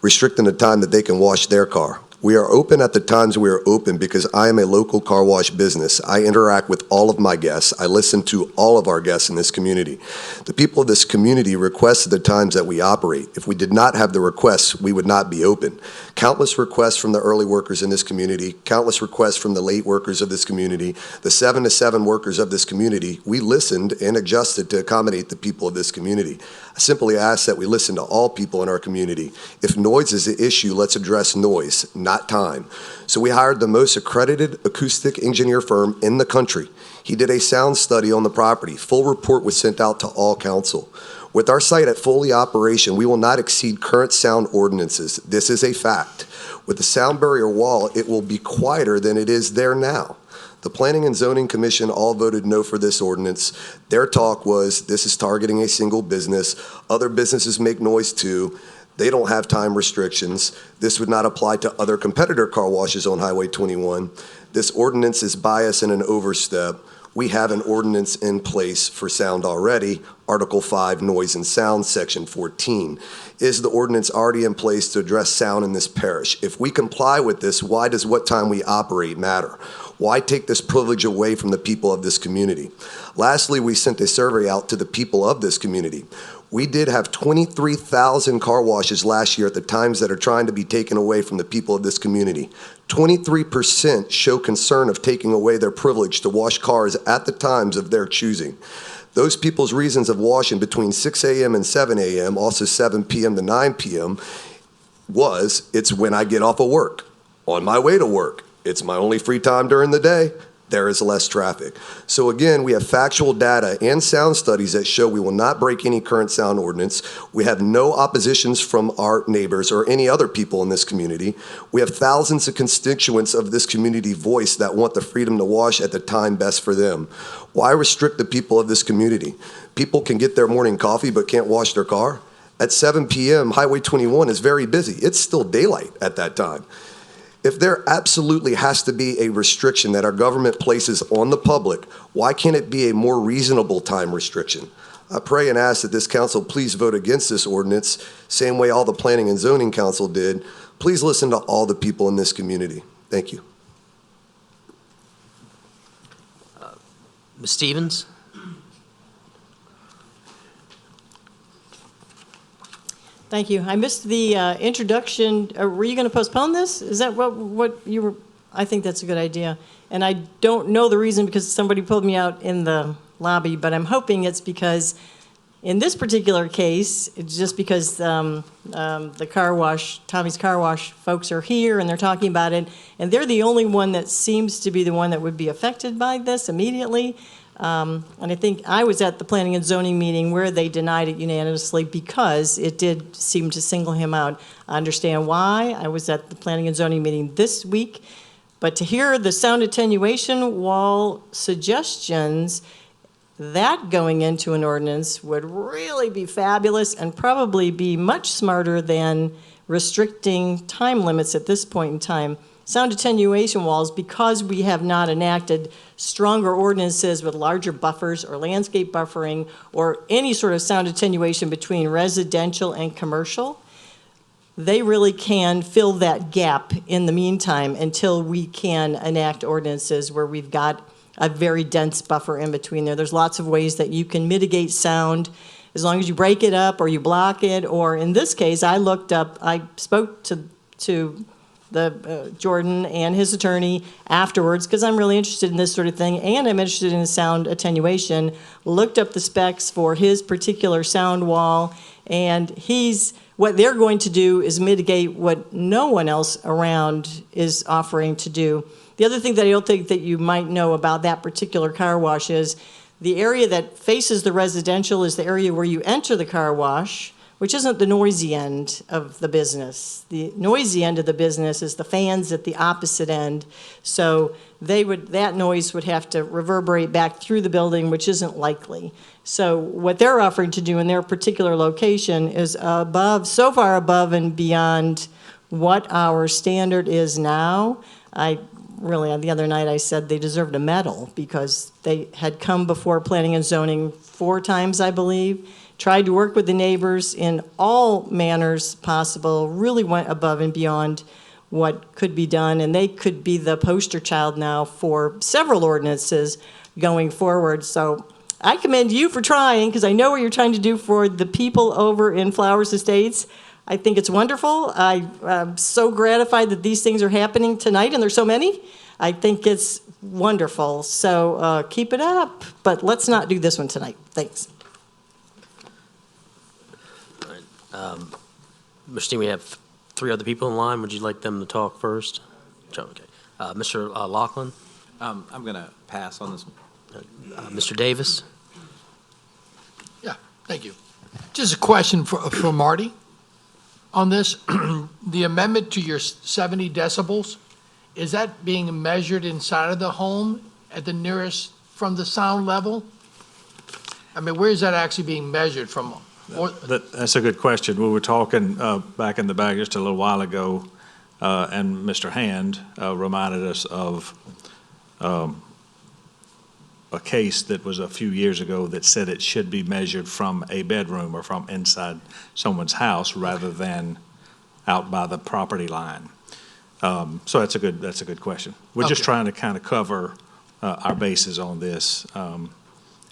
restricting the time that they can wash their car. We are open at the times we are open because I am a local car wash business. I interact with all of my guests. I listen to all of our guests in this community. The people of this community requested the times that we operate. If we did not have the requests, we would not be open. Countless requests from the early workers in this community, countless requests from the late workers of this community, the 7 to 7 workers of this community. We listened and adjusted to accommodate the people of this community. I simply ask that we listen to all people in our community. If noise is the issue, let's address noise, not time. So we hired the most accredited acoustic engineer firm in the country. He did a sound study on the property. Full report was sent out to all council. With our site at fully operation, we will not exceed current sound ordinances. This is a fact. With the sound barrier wall, it will be quieter than it is there now. The Planning and Zoning Commission all voted no for this ordinance. Their talk was, this is targeting a single business. Other businesses make noise too. They don't have time restrictions. This would not apply to other competitor car washes on Highway 21. This ordinance is biased and an overstep. We have an ordinance in place for sound already, Article 5, Noise and Sound, Section 14. Is the ordinance already in place to address sound in this parish? If we comply with this, why does what time we operate matter? Why take this privilege away from the people of this community? Lastly, we sent a survey out to the people of this community. We did have 23,000 car washes last year at the times that are trying to be taken away from the people of this community. 23% show concern of taking away their privilege to wash cars at the times of their choosing. Those people's reasons of washing between 6 a.m. and 7 a.m., also 7 p.m. to 9 p.m., was, it's when I get off of work, on my way to work. It's my only free time during the day. There is less traffic. So again, we have factual data and sound studies that show we will not break any current sound ordinance. We have no oppositions from our neighbors or any other people in this community. We have thousands of constituents of this community voice that want the freedom to wash at the time best for them. Why restrict the people of this community? People can get their morning coffee but can't wash their car. At 7 p.m., Highway 21 is very busy. It's still daylight at that time. If there absolutely has to be a restriction that our government places on the public, why can't it be a more reasonable time restriction? I pray and ask that this council please vote against this ordinance, same way all the Planning and Zoning Council did. Please listen to all the people in this community. Thank you. Ms. Stevens? Thank you. I missed the introduction. Were you going to postpone this? Is that what you were? I think that's a good idea. And I don't know the reason because somebody pulled me out in the lobby, but I'm hoping it's because in this particular case, it's just because the car wash, Tommy's Car Wash folks are here and they're talking about it, and they're the only one that seems to be the one that would be affected by this immediately. And I think I was at the Planning and Zoning meeting where they denied it unanimously because it did seem to single him out. I understand why. I was at the Planning and Zoning meeting this week. But to hear the sound attenuation wall suggestions, that going into an ordinance would really be fabulous and probably be much smarter than restricting time limits at this point in time. Sound attenuation walls, because we have not enacted stronger ordinances with larger buffers or landscape buffering or any sort of sound attenuation between residential and commercial, they really can fill that gap in the meantime until we can enact ordinances where we've got a very dense buffer in between there. There's lots of ways that you can mitigate sound as long as you break it up or you block it, or in this case, I spoke to Jordan and his attorney afterwards because I'm really interested in this sort of thing and I'm interested in sound attenuation, looked up the specs for his particular sound wall, and what they're going to do is mitigate what no one else around is offering to do. The other thing that I don't think that you might know about that particular car wash is the area that faces the residential is the area where you enter the car wash, which isn't the noisy end of the business. The noisy end of the business is the fans at the opposite end. So that noise would have to reverberate back through the building, which isn't likely. So what they're offering to do in their particular location is so far above and beyond what our standard is now. The other night I said they deserved a medal because they had come before planning and zoning 4 times, I believe, tried to work with the neighbors in all manners possible, really went above and beyond what could be done, and they could be the poster child now for several ordinances going forward. So I commend you for trying, because I know what you're trying to do for the people over in Flowers Estates. I think it's wonderful. I'm so gratified that these things are happening tonight, and there's so many. I think it's wonderful. So keep it up, but let's not do this one tonight. Thanks. Mr. Dean, we have 3 other people in line. Would you like them to talk first? Okay. Mr. Laughlin? I'm going to pass on this. Mr. Davis? Yeah, thank you. Just a question for Marty on this. The amendment to your 70 decibels, is that being measured inside of the home at the nearest from the sound level? I mean, where is that actually being measured from? That's a good question. We were talking back in the back just a little while ago, and Mr. Hand reminded us of a case that was a few years ago that said it should be measured from a bedroom or from inside someone's house rather than out by the property line. So that's a good question. We're just trying to kind of cover our bases on this, and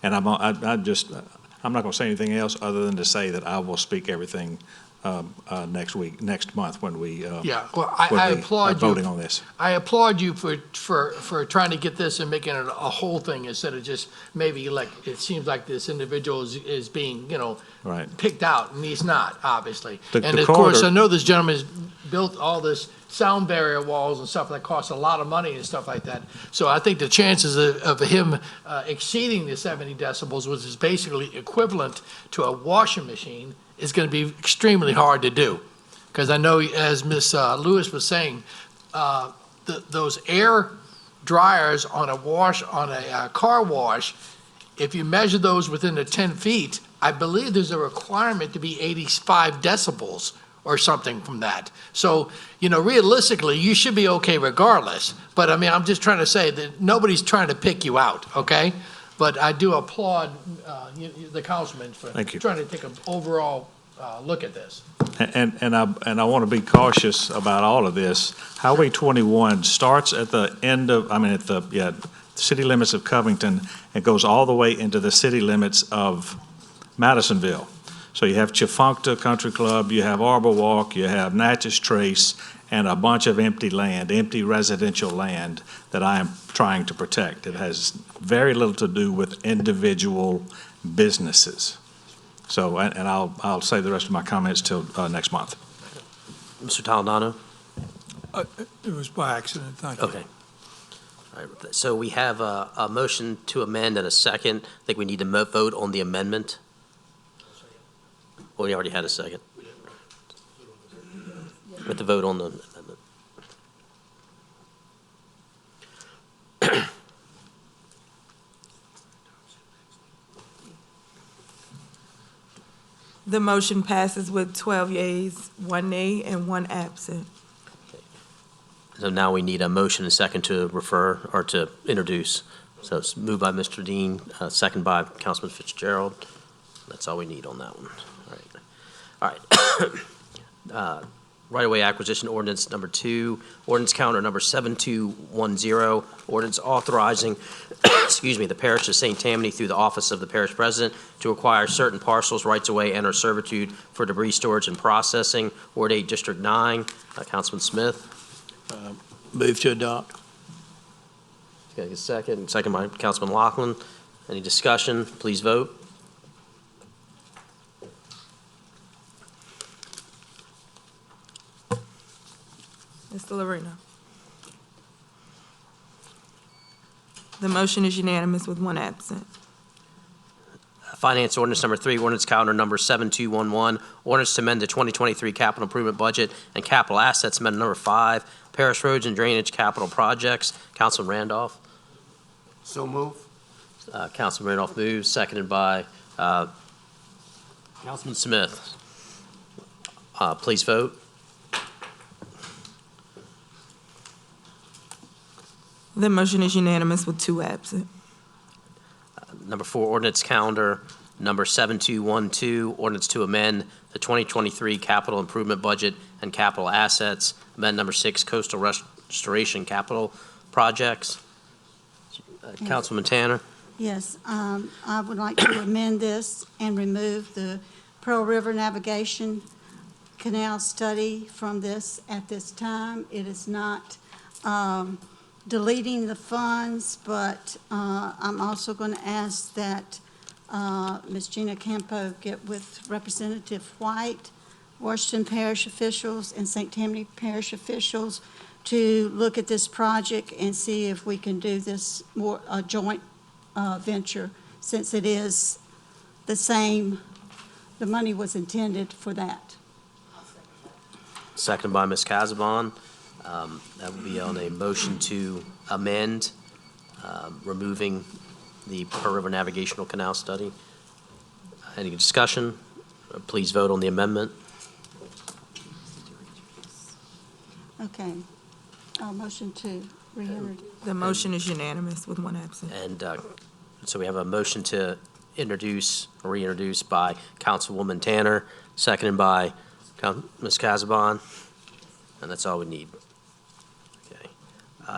I'm not going to say anything else other than to say that I will speak everything next month when we I applaud you voting on this. I applaud you for trying to get this and making it a whole thing instead of just maybe like it seems like this individual is being picked out, and he's not, obviously. And of course, I know this gentleman has built all this sound barrier walls and stuff that costs a lot of money and stuff like that. So I think the chances of him exceeding the 70 decibels, which is basically equivalent to a washing machine, is going to be extremely hard to do. Because I know, as Ms. Lewis was saying, those air dryers on a car wash, if you measure those within the 10 feet, I believe there's a requirement to be 85 decibels or something from that. So, realistically, you should be okay regardless. But I mean, I'm just trying to say that nobody's trying to pick you out, okay? But I do applaud the councilman for trying to take an overall look at this. And I want to be cautious about all of this. Highway 21 starts at the end of, at the city limits of Covington and goes all the way into the city limits of Madisonville. So you have Chifuncta Country Club, you have Arbor Walk, you have Natchez Trace, and a bunch of empty residential land that I am trying to protect. It has very little to do with individual businesses. So, and I'll save the rest of my comments till next month. Mr. Toledano? It was by accident, thank you. Okay. All right. So we have a motion to amend and a second. I think we need to vote on the amendment. Well, we already had a second. We have to vote on the amendment. The motion passes with 12 yeas, 1 nay, and 1 absent. So now we need a motion and second to refer or to introduce. So it's moved by Mr. Dean, second by Councilman Fitzgerald. That's all we need on that one. All right. Right-of-way acquisition ordinance number 2, ordinance counter number 7210, ordinance authorizing, the parish of St. Tammany through the office of the parish president to acquire certain parcels, rights-of-way, and/or servitude for debris storage and processing. Ward 8, District 9. Councilman Smith. Move to adopt. Got a second. Second by Councilman Laughlin. Any discussion? Please vote. Mr. Lorena. The motion is unanimous with 1 absent. Finance ordinance number 3, ordinance calendar number 7211, ordinance to amend the 2023 capital improvement budget and capital assets amendment number 5, Parish roads and drainage capital projects. Councilman Randolph. So move. Councilman Randolph moves, seconded by Councilman Smith. Please vote. The motion is unanimous with 2 absent. Number 4, ordinance calendar number 7212, ordinance to amend the 2023 capital improvement budget and capital assets. Amendment number 6, coastal restoration capital projects. Councilman Tanner. Yes, I would like to amend this and remove the Pearl River Navigation Canal study from this at this time. It is not deleting the funds, but I'm also going to ask that Ms. Gina Campo get with Representative White, Washington Parish officials, and St. Tammany Parish officials to look at this project and see if we can do this more a joint venture, since it is the same, the money was intended for that. Seconded by Ms. Casabon. That will be on a motion to amend, removing the Pearl River Navigational Canal study. Any discussion? Please vote on the amendment. Okay. Motion to re-enter. The motion is unanimous with 1 absent. And so we have a motion to introduce or reintroduce by Councilwoman Tanner, seconded by Ms. Casabon, and that's all we need. Okay.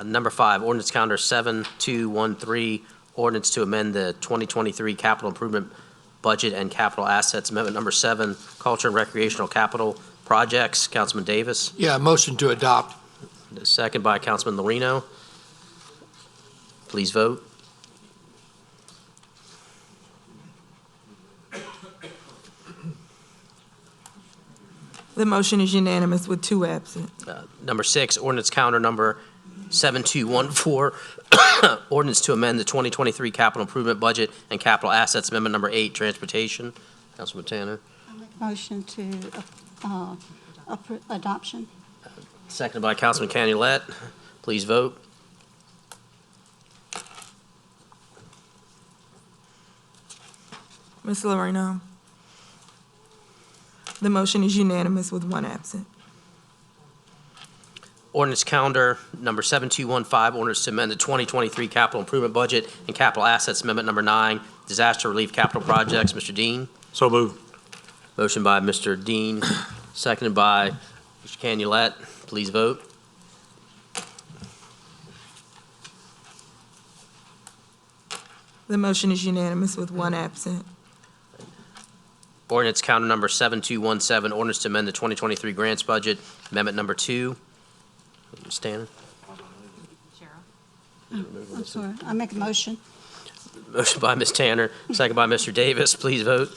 Number 5, ordinance calendar 7213, ordinance to amend the 2023 capital improvement budget and capital assets. Amendment number 7, culture and recreational capital projects. Councilman Davis. Yeah, motion to adopt. Second by Councilman Lorino. Please vote. The motion is unanimous with 2 absent. Number 6, ordinance calendar number 7214, ordinance to amend the 2023 capital improvement budget and capital assets. Amendment number 8, transportation. Councilman Tanner. Motion to adoption. Seconded by Councilman Canulette. Please vote. Ms. Lorino. The motion is unanimous with 1 absent. Ordinance calendar number 7215, ordinance to amend the 2023 capital improvement budget and capital assets. Amendment number 9, disaster relief capital projects. Mr. Dean. So moved. Motion by Mr. Dean, seconded by Mr. Canulette. Please vote. The motion is unanimous with 1 absent. Ordinance calendar number 7217, ordinance to amend the 2023 grants budget. Amendment number 2. Ms. Tanner. I'm sorry, I make a motion. Motion by Ms. Tanner, second by Mr. Davis. Please vote.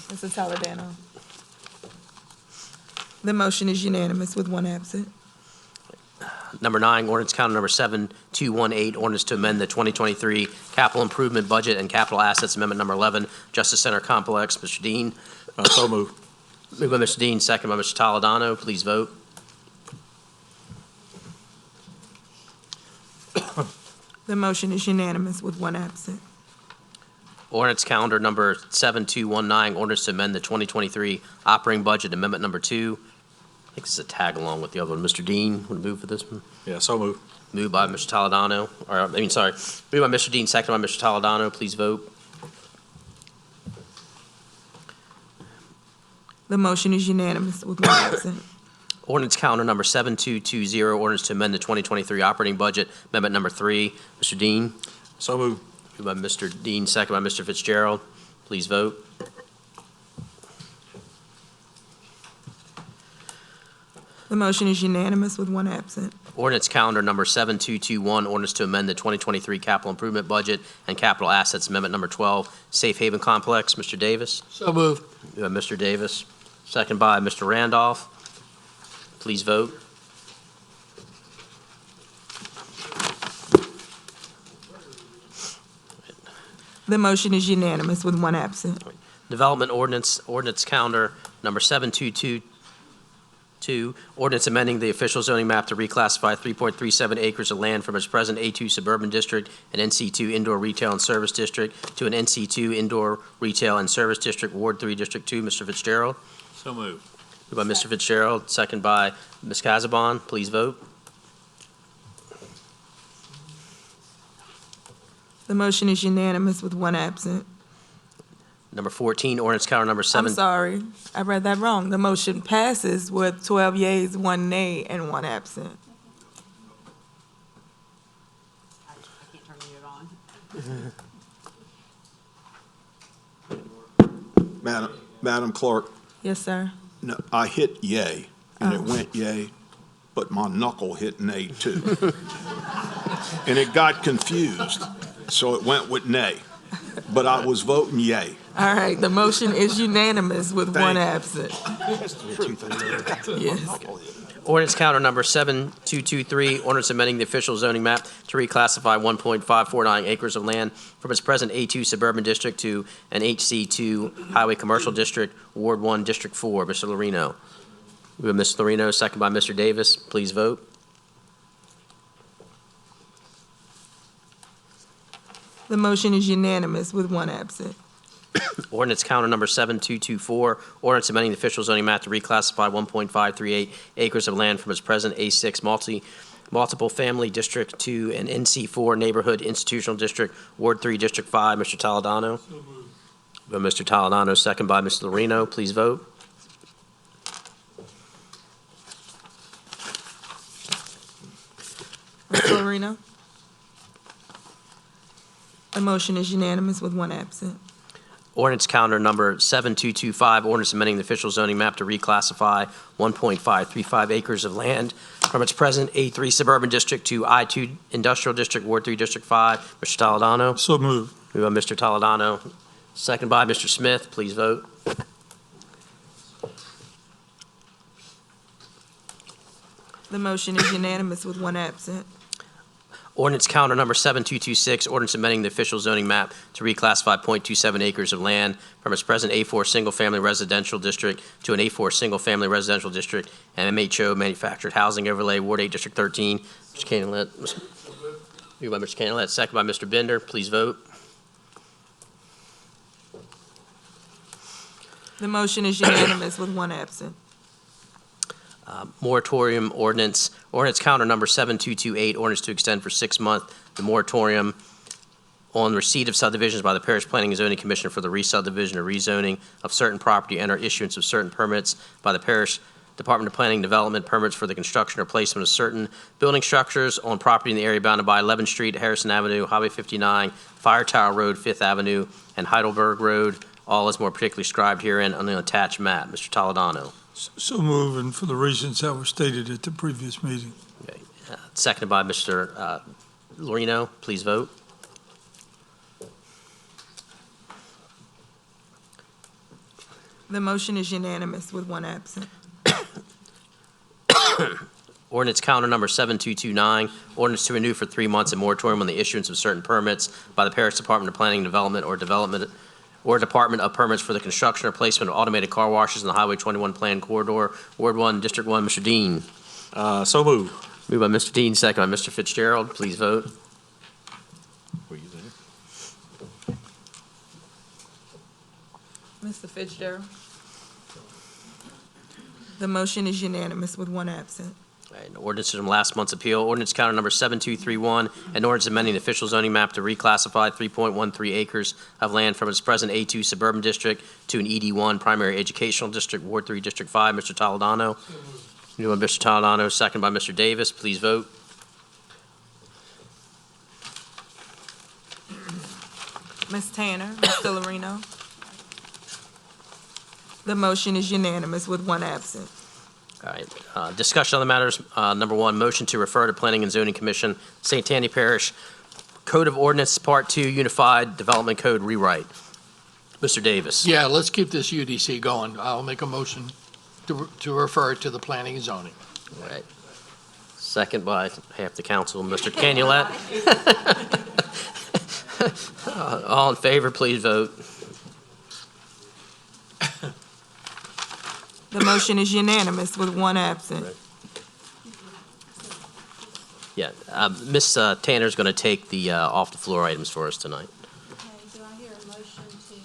Mrs. Saladano. The motion is unanimous with 1 absent. Number 9, ordinance calendar number 7218, ordinance to amend the 2023 capital improvement budget and capital assets. Amendment number 11, Justice Center Complex. Mr. Dean. So moved. Moved by Mr. Dean, second by Mr. Toledano. Please vote. The motion is unanimous with 1 absent. Ordinance calendar number 7219, ordinance to amend the 2023 operating budget. Amendment number 2. I think this is a tag along with the other one. Mr. Dean, would move for this one? Yeah, so moved. Moved by Mr. Toledano, moved by Mr. Dean, second by Mr. Toledano. Please vote. The motion is unanimous with 1 absent. Ordinance calendar number 7220, ordinance to amend the 2023 operating budget. Amendment number 3. Mr. Dean. So moved. Moved by Mr. Dean, second by Mr. Fitzgerald. Please vote. The motion is unanimous with 1 absent. Ordinance calendar number 7221, ordinance to amend the 2023 capital improvement budget and capital assets. Amendment number 12, Safe Haven Complex. Mr. Davis. So moved. Moved by Mr. Davis, second by Mr. Randolph. Please vote. The motion is unanimous with one absent. Development ordinance calendar number 7222, ordinance amending the official zoning map to reclassify 3.37 acres of land from its present A2 suburban district and NC2 indoor retail and service district to an NC2 indoor retail and service district, Ward 3, District 2. Mr. Fitzgerald. So moved. Moved by Mr. Fitzgerald, second by Ms. Casabon. Please vote. The motion is unanimous with one absent. Number 14, ordinance calendar number 7. I'm sorry, I read that wrong. The motion passes with 12 yeas, 1 nay, and 1 absent. I can't turn it on. Madam Clerk, Yes, sir. no, I hit yay, and it went yay, but my knuckle hit nay too. And it got confused, so it went with nay. But I was voting yay. All right, the motion is unanimous with one Thank absent. Yes. Ordinance calendar number 7223, ordinance amending the official zoning map to reclassify 1.549 acres of land from its present A2 suburban district to an HC2 highway commercial district, Ward 1, District 4. Mr. Lorino. We have Ms. Lorino, second by Mr. Davis. Please vote. The motion is unanimous with one absent. Ordinance calendar number 7224, ordinance amending the official zoning map to reclassify 1.538 acres of land from its present A6 multiple family district to an NC4 neighborhood institutional district, Ward 3, District 5. Mr. Toledano. Mr. Toledano, second by Ms. Lorino. Please vote. Mr. Lorino? The motion is unanimous with one absent. Ordinance calendar number 7225, ordinance amending the official zoning map to reclassify 1.535 acres of land from its present A3 suburban district to I2 industrial district, Ward 3, District 5. Mr. Toledano. So moved. Moved by Mr. Toledano, second by Mr. Smith. Please vote. The motion is unanimous with one absent. Ordinance calendar number 7226, ordinance amending the official zoning map to reclassify .27 acres of land from its present A4 single-family residential district to an A4 single-family residential district and MHO manufactured housing overlay, Ward 8, District 13. Mr. Cannon, moved by Mr. Cannon, second by Mr. Bender. Please vote. The motion is unanimous with one absent. Moratorium ordinance calendar number 7228, ordinance to extend for 6 months the moratorium on receipt of subdivisions by the Parish Planning and Zoning Commission for the re-subdivision or rezoning of certain property and or issuance of certain permits by the Parish Department of Planning and Development, permits for the construction or placement of certain building structures on property in the area bounded by 11th Street, Harrison Avenue, Highway 59, Fire Tower Road, 5th Avenue, and Heidelberg Road, all as more particularly described herein on the attached map. Mr. Toledano. So moved, and for the reasons that were stated at the previous meeting. Okay. Seconded by Mr. Lorino. Please vote. The motion is unanimous with one absent. Ordinance calendar number 7229, ordinance to renew for 3 months a moratorium on the issuance of certain permits by the Parish Department of Planning and Development or Department of Permits for the construction or placement of automated car washes in the Highway 21 Plan Corridor, Ward 1, District 1. Mr. Dean. So moved. Moved by Mr. Dean, second by Mr. Fitzgerald. Please vote. Were you there? Mr. Fitzgerald? The motion is unanimous with one absent. All right, ordinance from last month's appeal. Ordinance calendar number 7231, an ordinance amending the official zoning map to reclassify 3.13 acres of land from its present A2 suburban district to an ED1 primary educational district, Ward 3, District 5. Mr. Toledano. Moved by Mr. Toledano, second by Mr. Davis. Please vote. Ms. Tanner, Mr. Lorino? The motion is unanimous with one absent. All right, discussion on the matters. Number one, motion to refer to Planning and Zoning Commission, St. Tammany Parish, Code of Ordinance, Part 2, Unified Development Code rewrite. Mr. Davis. Yeah, let's keep this UDC going. I'll make a motion to refer it to the Planning and Zoning. All right. Second by half the council, Mr. Canulet. All in favor, please vote. The motion is unanimous with one absent. Yeah, Ms. Tanner's going to take the off-the-floor items for us tonight. Okay, do I hear a motion to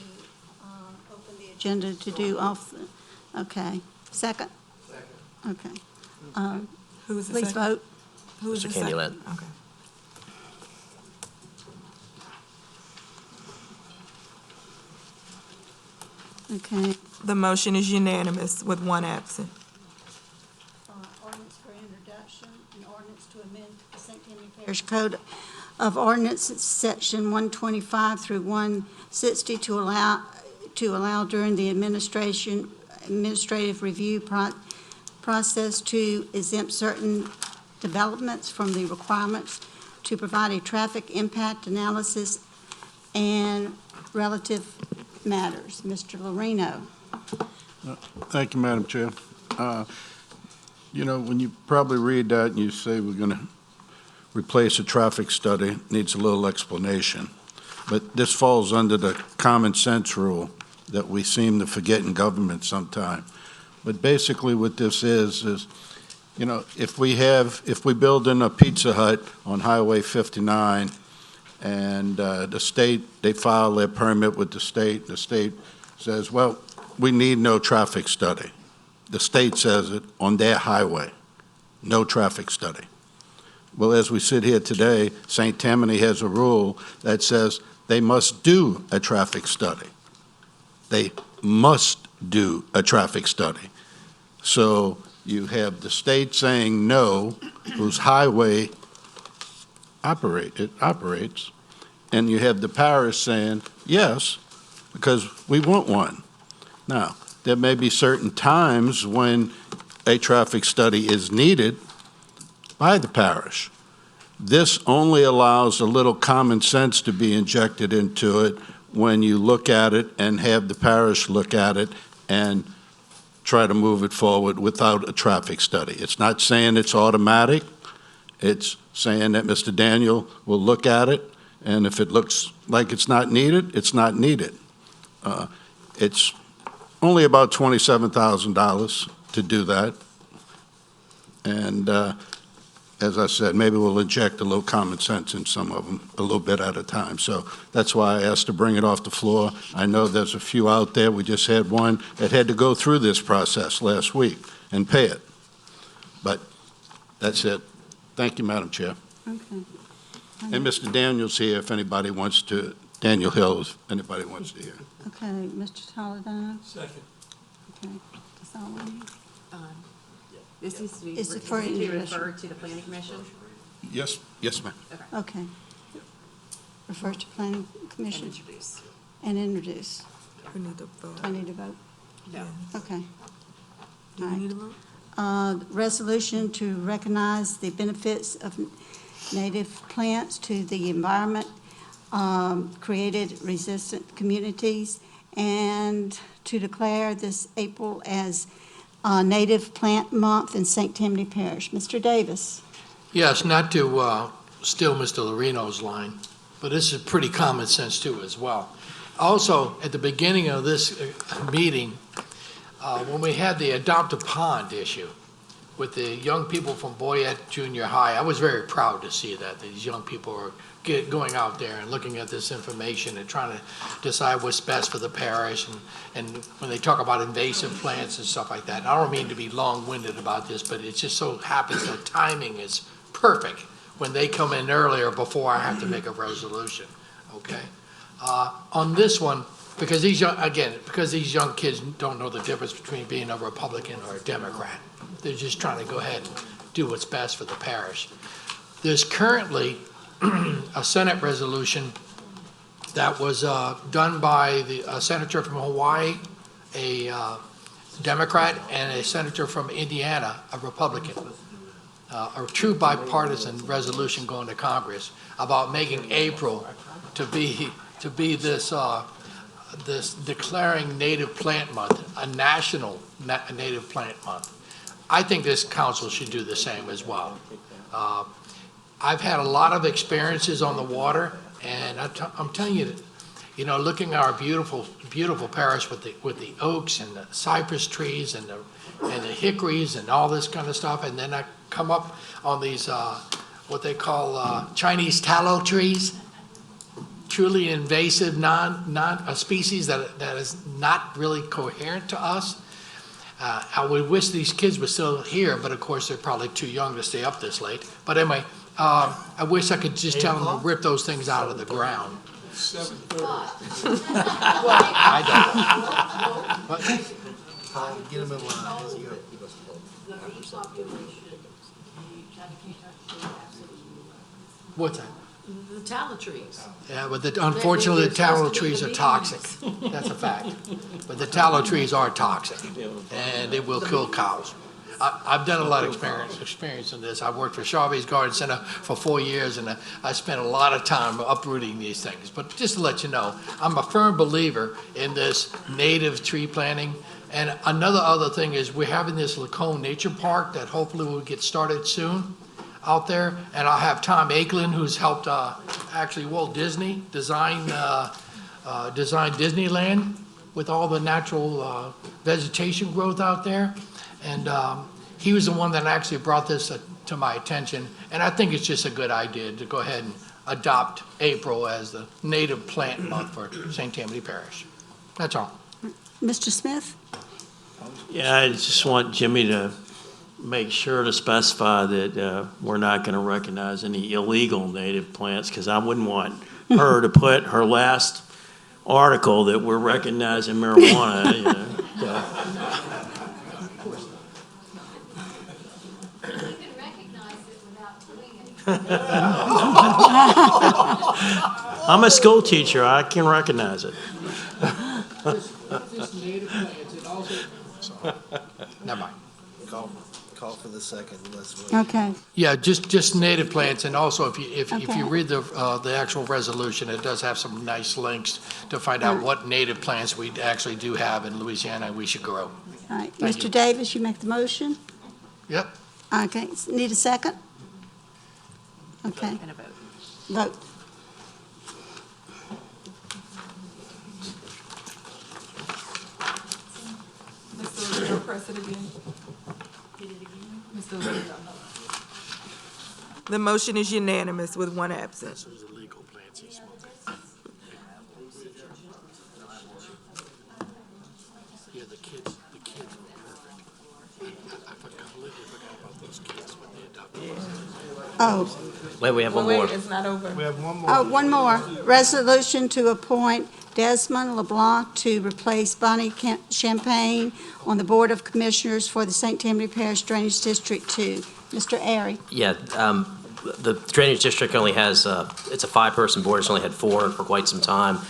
open the agenda to do off, okay, second? Okay. Who's the Please second? vote. Who's Mr. the second? Candyland. Okay. Okay. The motion is unanimous with one absent. Ordinance for introduction, an ordinance to amend the St. Tammany Parish Code of Ordinances, Section 125 through 160 to allow during the administrative review process to exempt certain developments from the requirements to provide a traffic impact analysis and relative matters. Mr. Lorino. Thank you, Madam Chair. You know, when you probably read that and you say we're going to replace a traffic study, it needs a little explanation. But this falls under the common sense rule that we seem to forget in government sometime. But basically what this is, you know, if we build in a Pizza Hut on Highway 59 and the state, they file their permit with the state says, well, we need no traffic study. The state says it on their highway, no traffic study. Well, as we sit here today, St. Tammany has a rule that says they must do a traffic study. They must do a traffic study. So you have the state saying no, whose highway operates, and you have the parish saying yes, because we want one. Now, there may be certain times when a traffic study is needed by the parish. This only allows a little common sense to be injected into it when you look at it and have the parish look at it and try to move it forward without a traffic study. It's not saying it's automatic. It's saying that Mr. Daniel will look at it, and if it looks like it's not needed, it's not needed. It's only about $27,000 to do that. And as I said, maybe we'll inject a little common sense in some of them a little bit at a time. So that's why I asked to bring it off the floor. I know there's a few out there. We just had one that had to go through this process last week and pay it. But that's it. Thank you, Madam Chair. Okay. And Mr. Daniel's here if anybody wants to, Daniel Hill, if anybody wants to hear. Okay, Mr. Toledano? Second. Okay. That's all we need. This needs to be Is it for referred to the planning commission? Yes, ma'am. Okay. Refer to planning commission? And introduce. And introduce. We need to vote. I need to vote? No. Okay. Do we need to vote? Resolution to recognize the benefits of native plants to the environment, created resistant communities, and to declare this April as Native Plant Month in St. Tammany Parish. Mr. Davis. Yes, not to steal Mr. Lorino's line, but this is pretty common sense too as well. Also, at the beginning of this meeting, when we had the adopt-a pond issue with the young people from Boyette Junior High, I was very proud to see that these young people are going out there and looking at this information and trying to decide what's best for the parish, and when they talk about invasive plants and stuff like that. And I don't mean to be long-winded about this, but it just so happens that timing is perfect when they come in earlier before I have to make a resolution, okay? On this one, because these young kids don't know the difference between being a Republican or a Democrat. They're just trying to go ahead and do what's best for the parish. There's currently a Senate resolution that was done by a senator from Hawaii, a Democrat, and a senator from Indiana, a Republican. A true bipartisan resolution going to Congress about making April to be this declaring Native Plant Month, a national Native Plant Month. I think this council should do the same as well. I've had a lot of experiences on the water. And I'm telling you, you know, looking at our beautiful, beautiful parish with the oaks and the cypress trees and the hickories and all this kind of stuff, and then I come up on these, what they call Chinese tallow trees, truly invasive, a species that is not really coherent to us. I would wish these kids were still here, but of course they're probably too young to stay up this late. But anyway, I wish I could just tell them to rip those things out of the ground. 7:30. Well, I don't know. But Get them in line. Let's go. what's that? The tallow trees. Yeah, but unfortunately, the tallow trees are toxic. That's a fact. But the tallow trees are toxic, and it will kill cows. I've done a lot of experience in this. I worked for Charby's Garden Center for 4 years, and I spent a lot of time uprooting these things. But just to let you know, I'm a firm believer in this native tree planting. And other thing is we're having this Lacombe Nature Park that hopefully will get started soon out there. And I'll have Tom Aiklin, who's helped actually Walt Disney design Disneyland with all the natural vegetation growth out there. And he was the one that actually brought this to my attention. And I think it's just a good idea to go ahead and adopt April as the native plant month for St. Tammany Parish. That's all. Mr. Smith? Yeah, I just want Jimmy to make sure to specify that we're not going to recognize any illegal native plants, because I wouldn't want her to put her last article that we're recognizing marijuana, you know. I'm a school teacher. I can recognize it. Just native plants and also. Never mind. Call for the second. Okay. Yeah, just native plants, and also if Okay. you read the actual resolution, it does have some nice links to find out what native plants we actually do have in Louisiana and we should grow. All right. Thank Mr. you. Davis, you make the motion? Yep. Okay. Need a second? Okay. And a vote. Vote. Mr. Leo, press it again. Mr. Leo. The motion is unanimous with one absent. Illegal plants he smoked. Yeah, the kids were perfect. I completely forgot about those kids when they adopted. Oh. Wait, we have one more. Wait, it's not over. We have one more. Oh, one more. Resolution to appoint Desmond LeBlanc to replace Bonnie Champagne on the Board of Commissioners for the St. Tammany Parish Drainage District 2. Mr. Airy. Yeah, the Drainage District only has, it's a 5-person board, it's only had 4 for quite some time.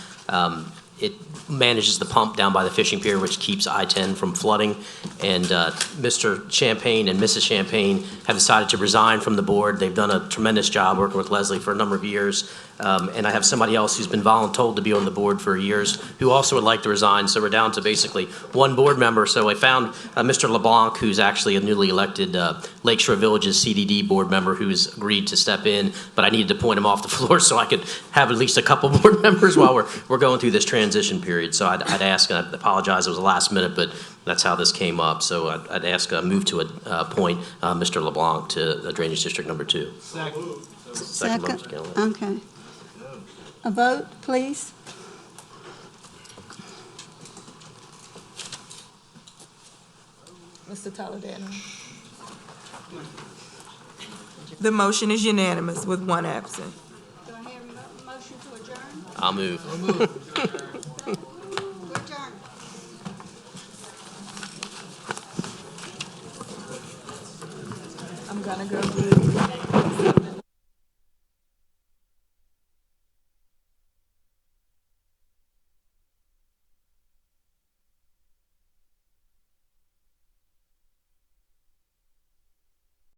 It manages the pump down by the fishing pier, which keeps I-10 from flooding. And Mr. Champagne and Mrs. Champagne have decided to resign from the board. They've done a tremendous job working with Leslie for a number of years. And I have somebody else who's been voluntold to be on the board for years who also would like to resign. So we're down to basically one board member. So I found Mr. LeBlanc, who's actually a newly elected Lakeshore Villages CDD board member who's agreed to step in. But I needed to point him off the floor so I could have at least a couple board members while we're going through this transition period. So I'd ask, and I apologize, it was the last minute, but that's how this came up. So I'd ask move to appoint Mr. LeBlanc to Drainage District number 2. Second. Second by Mr. Galloway. Okay. A vote, please. Mr. Toledano. The motion is unanimous with one absent. Do I hear a motion to adjourn? I'll move. Adjourn. I'm gonna go get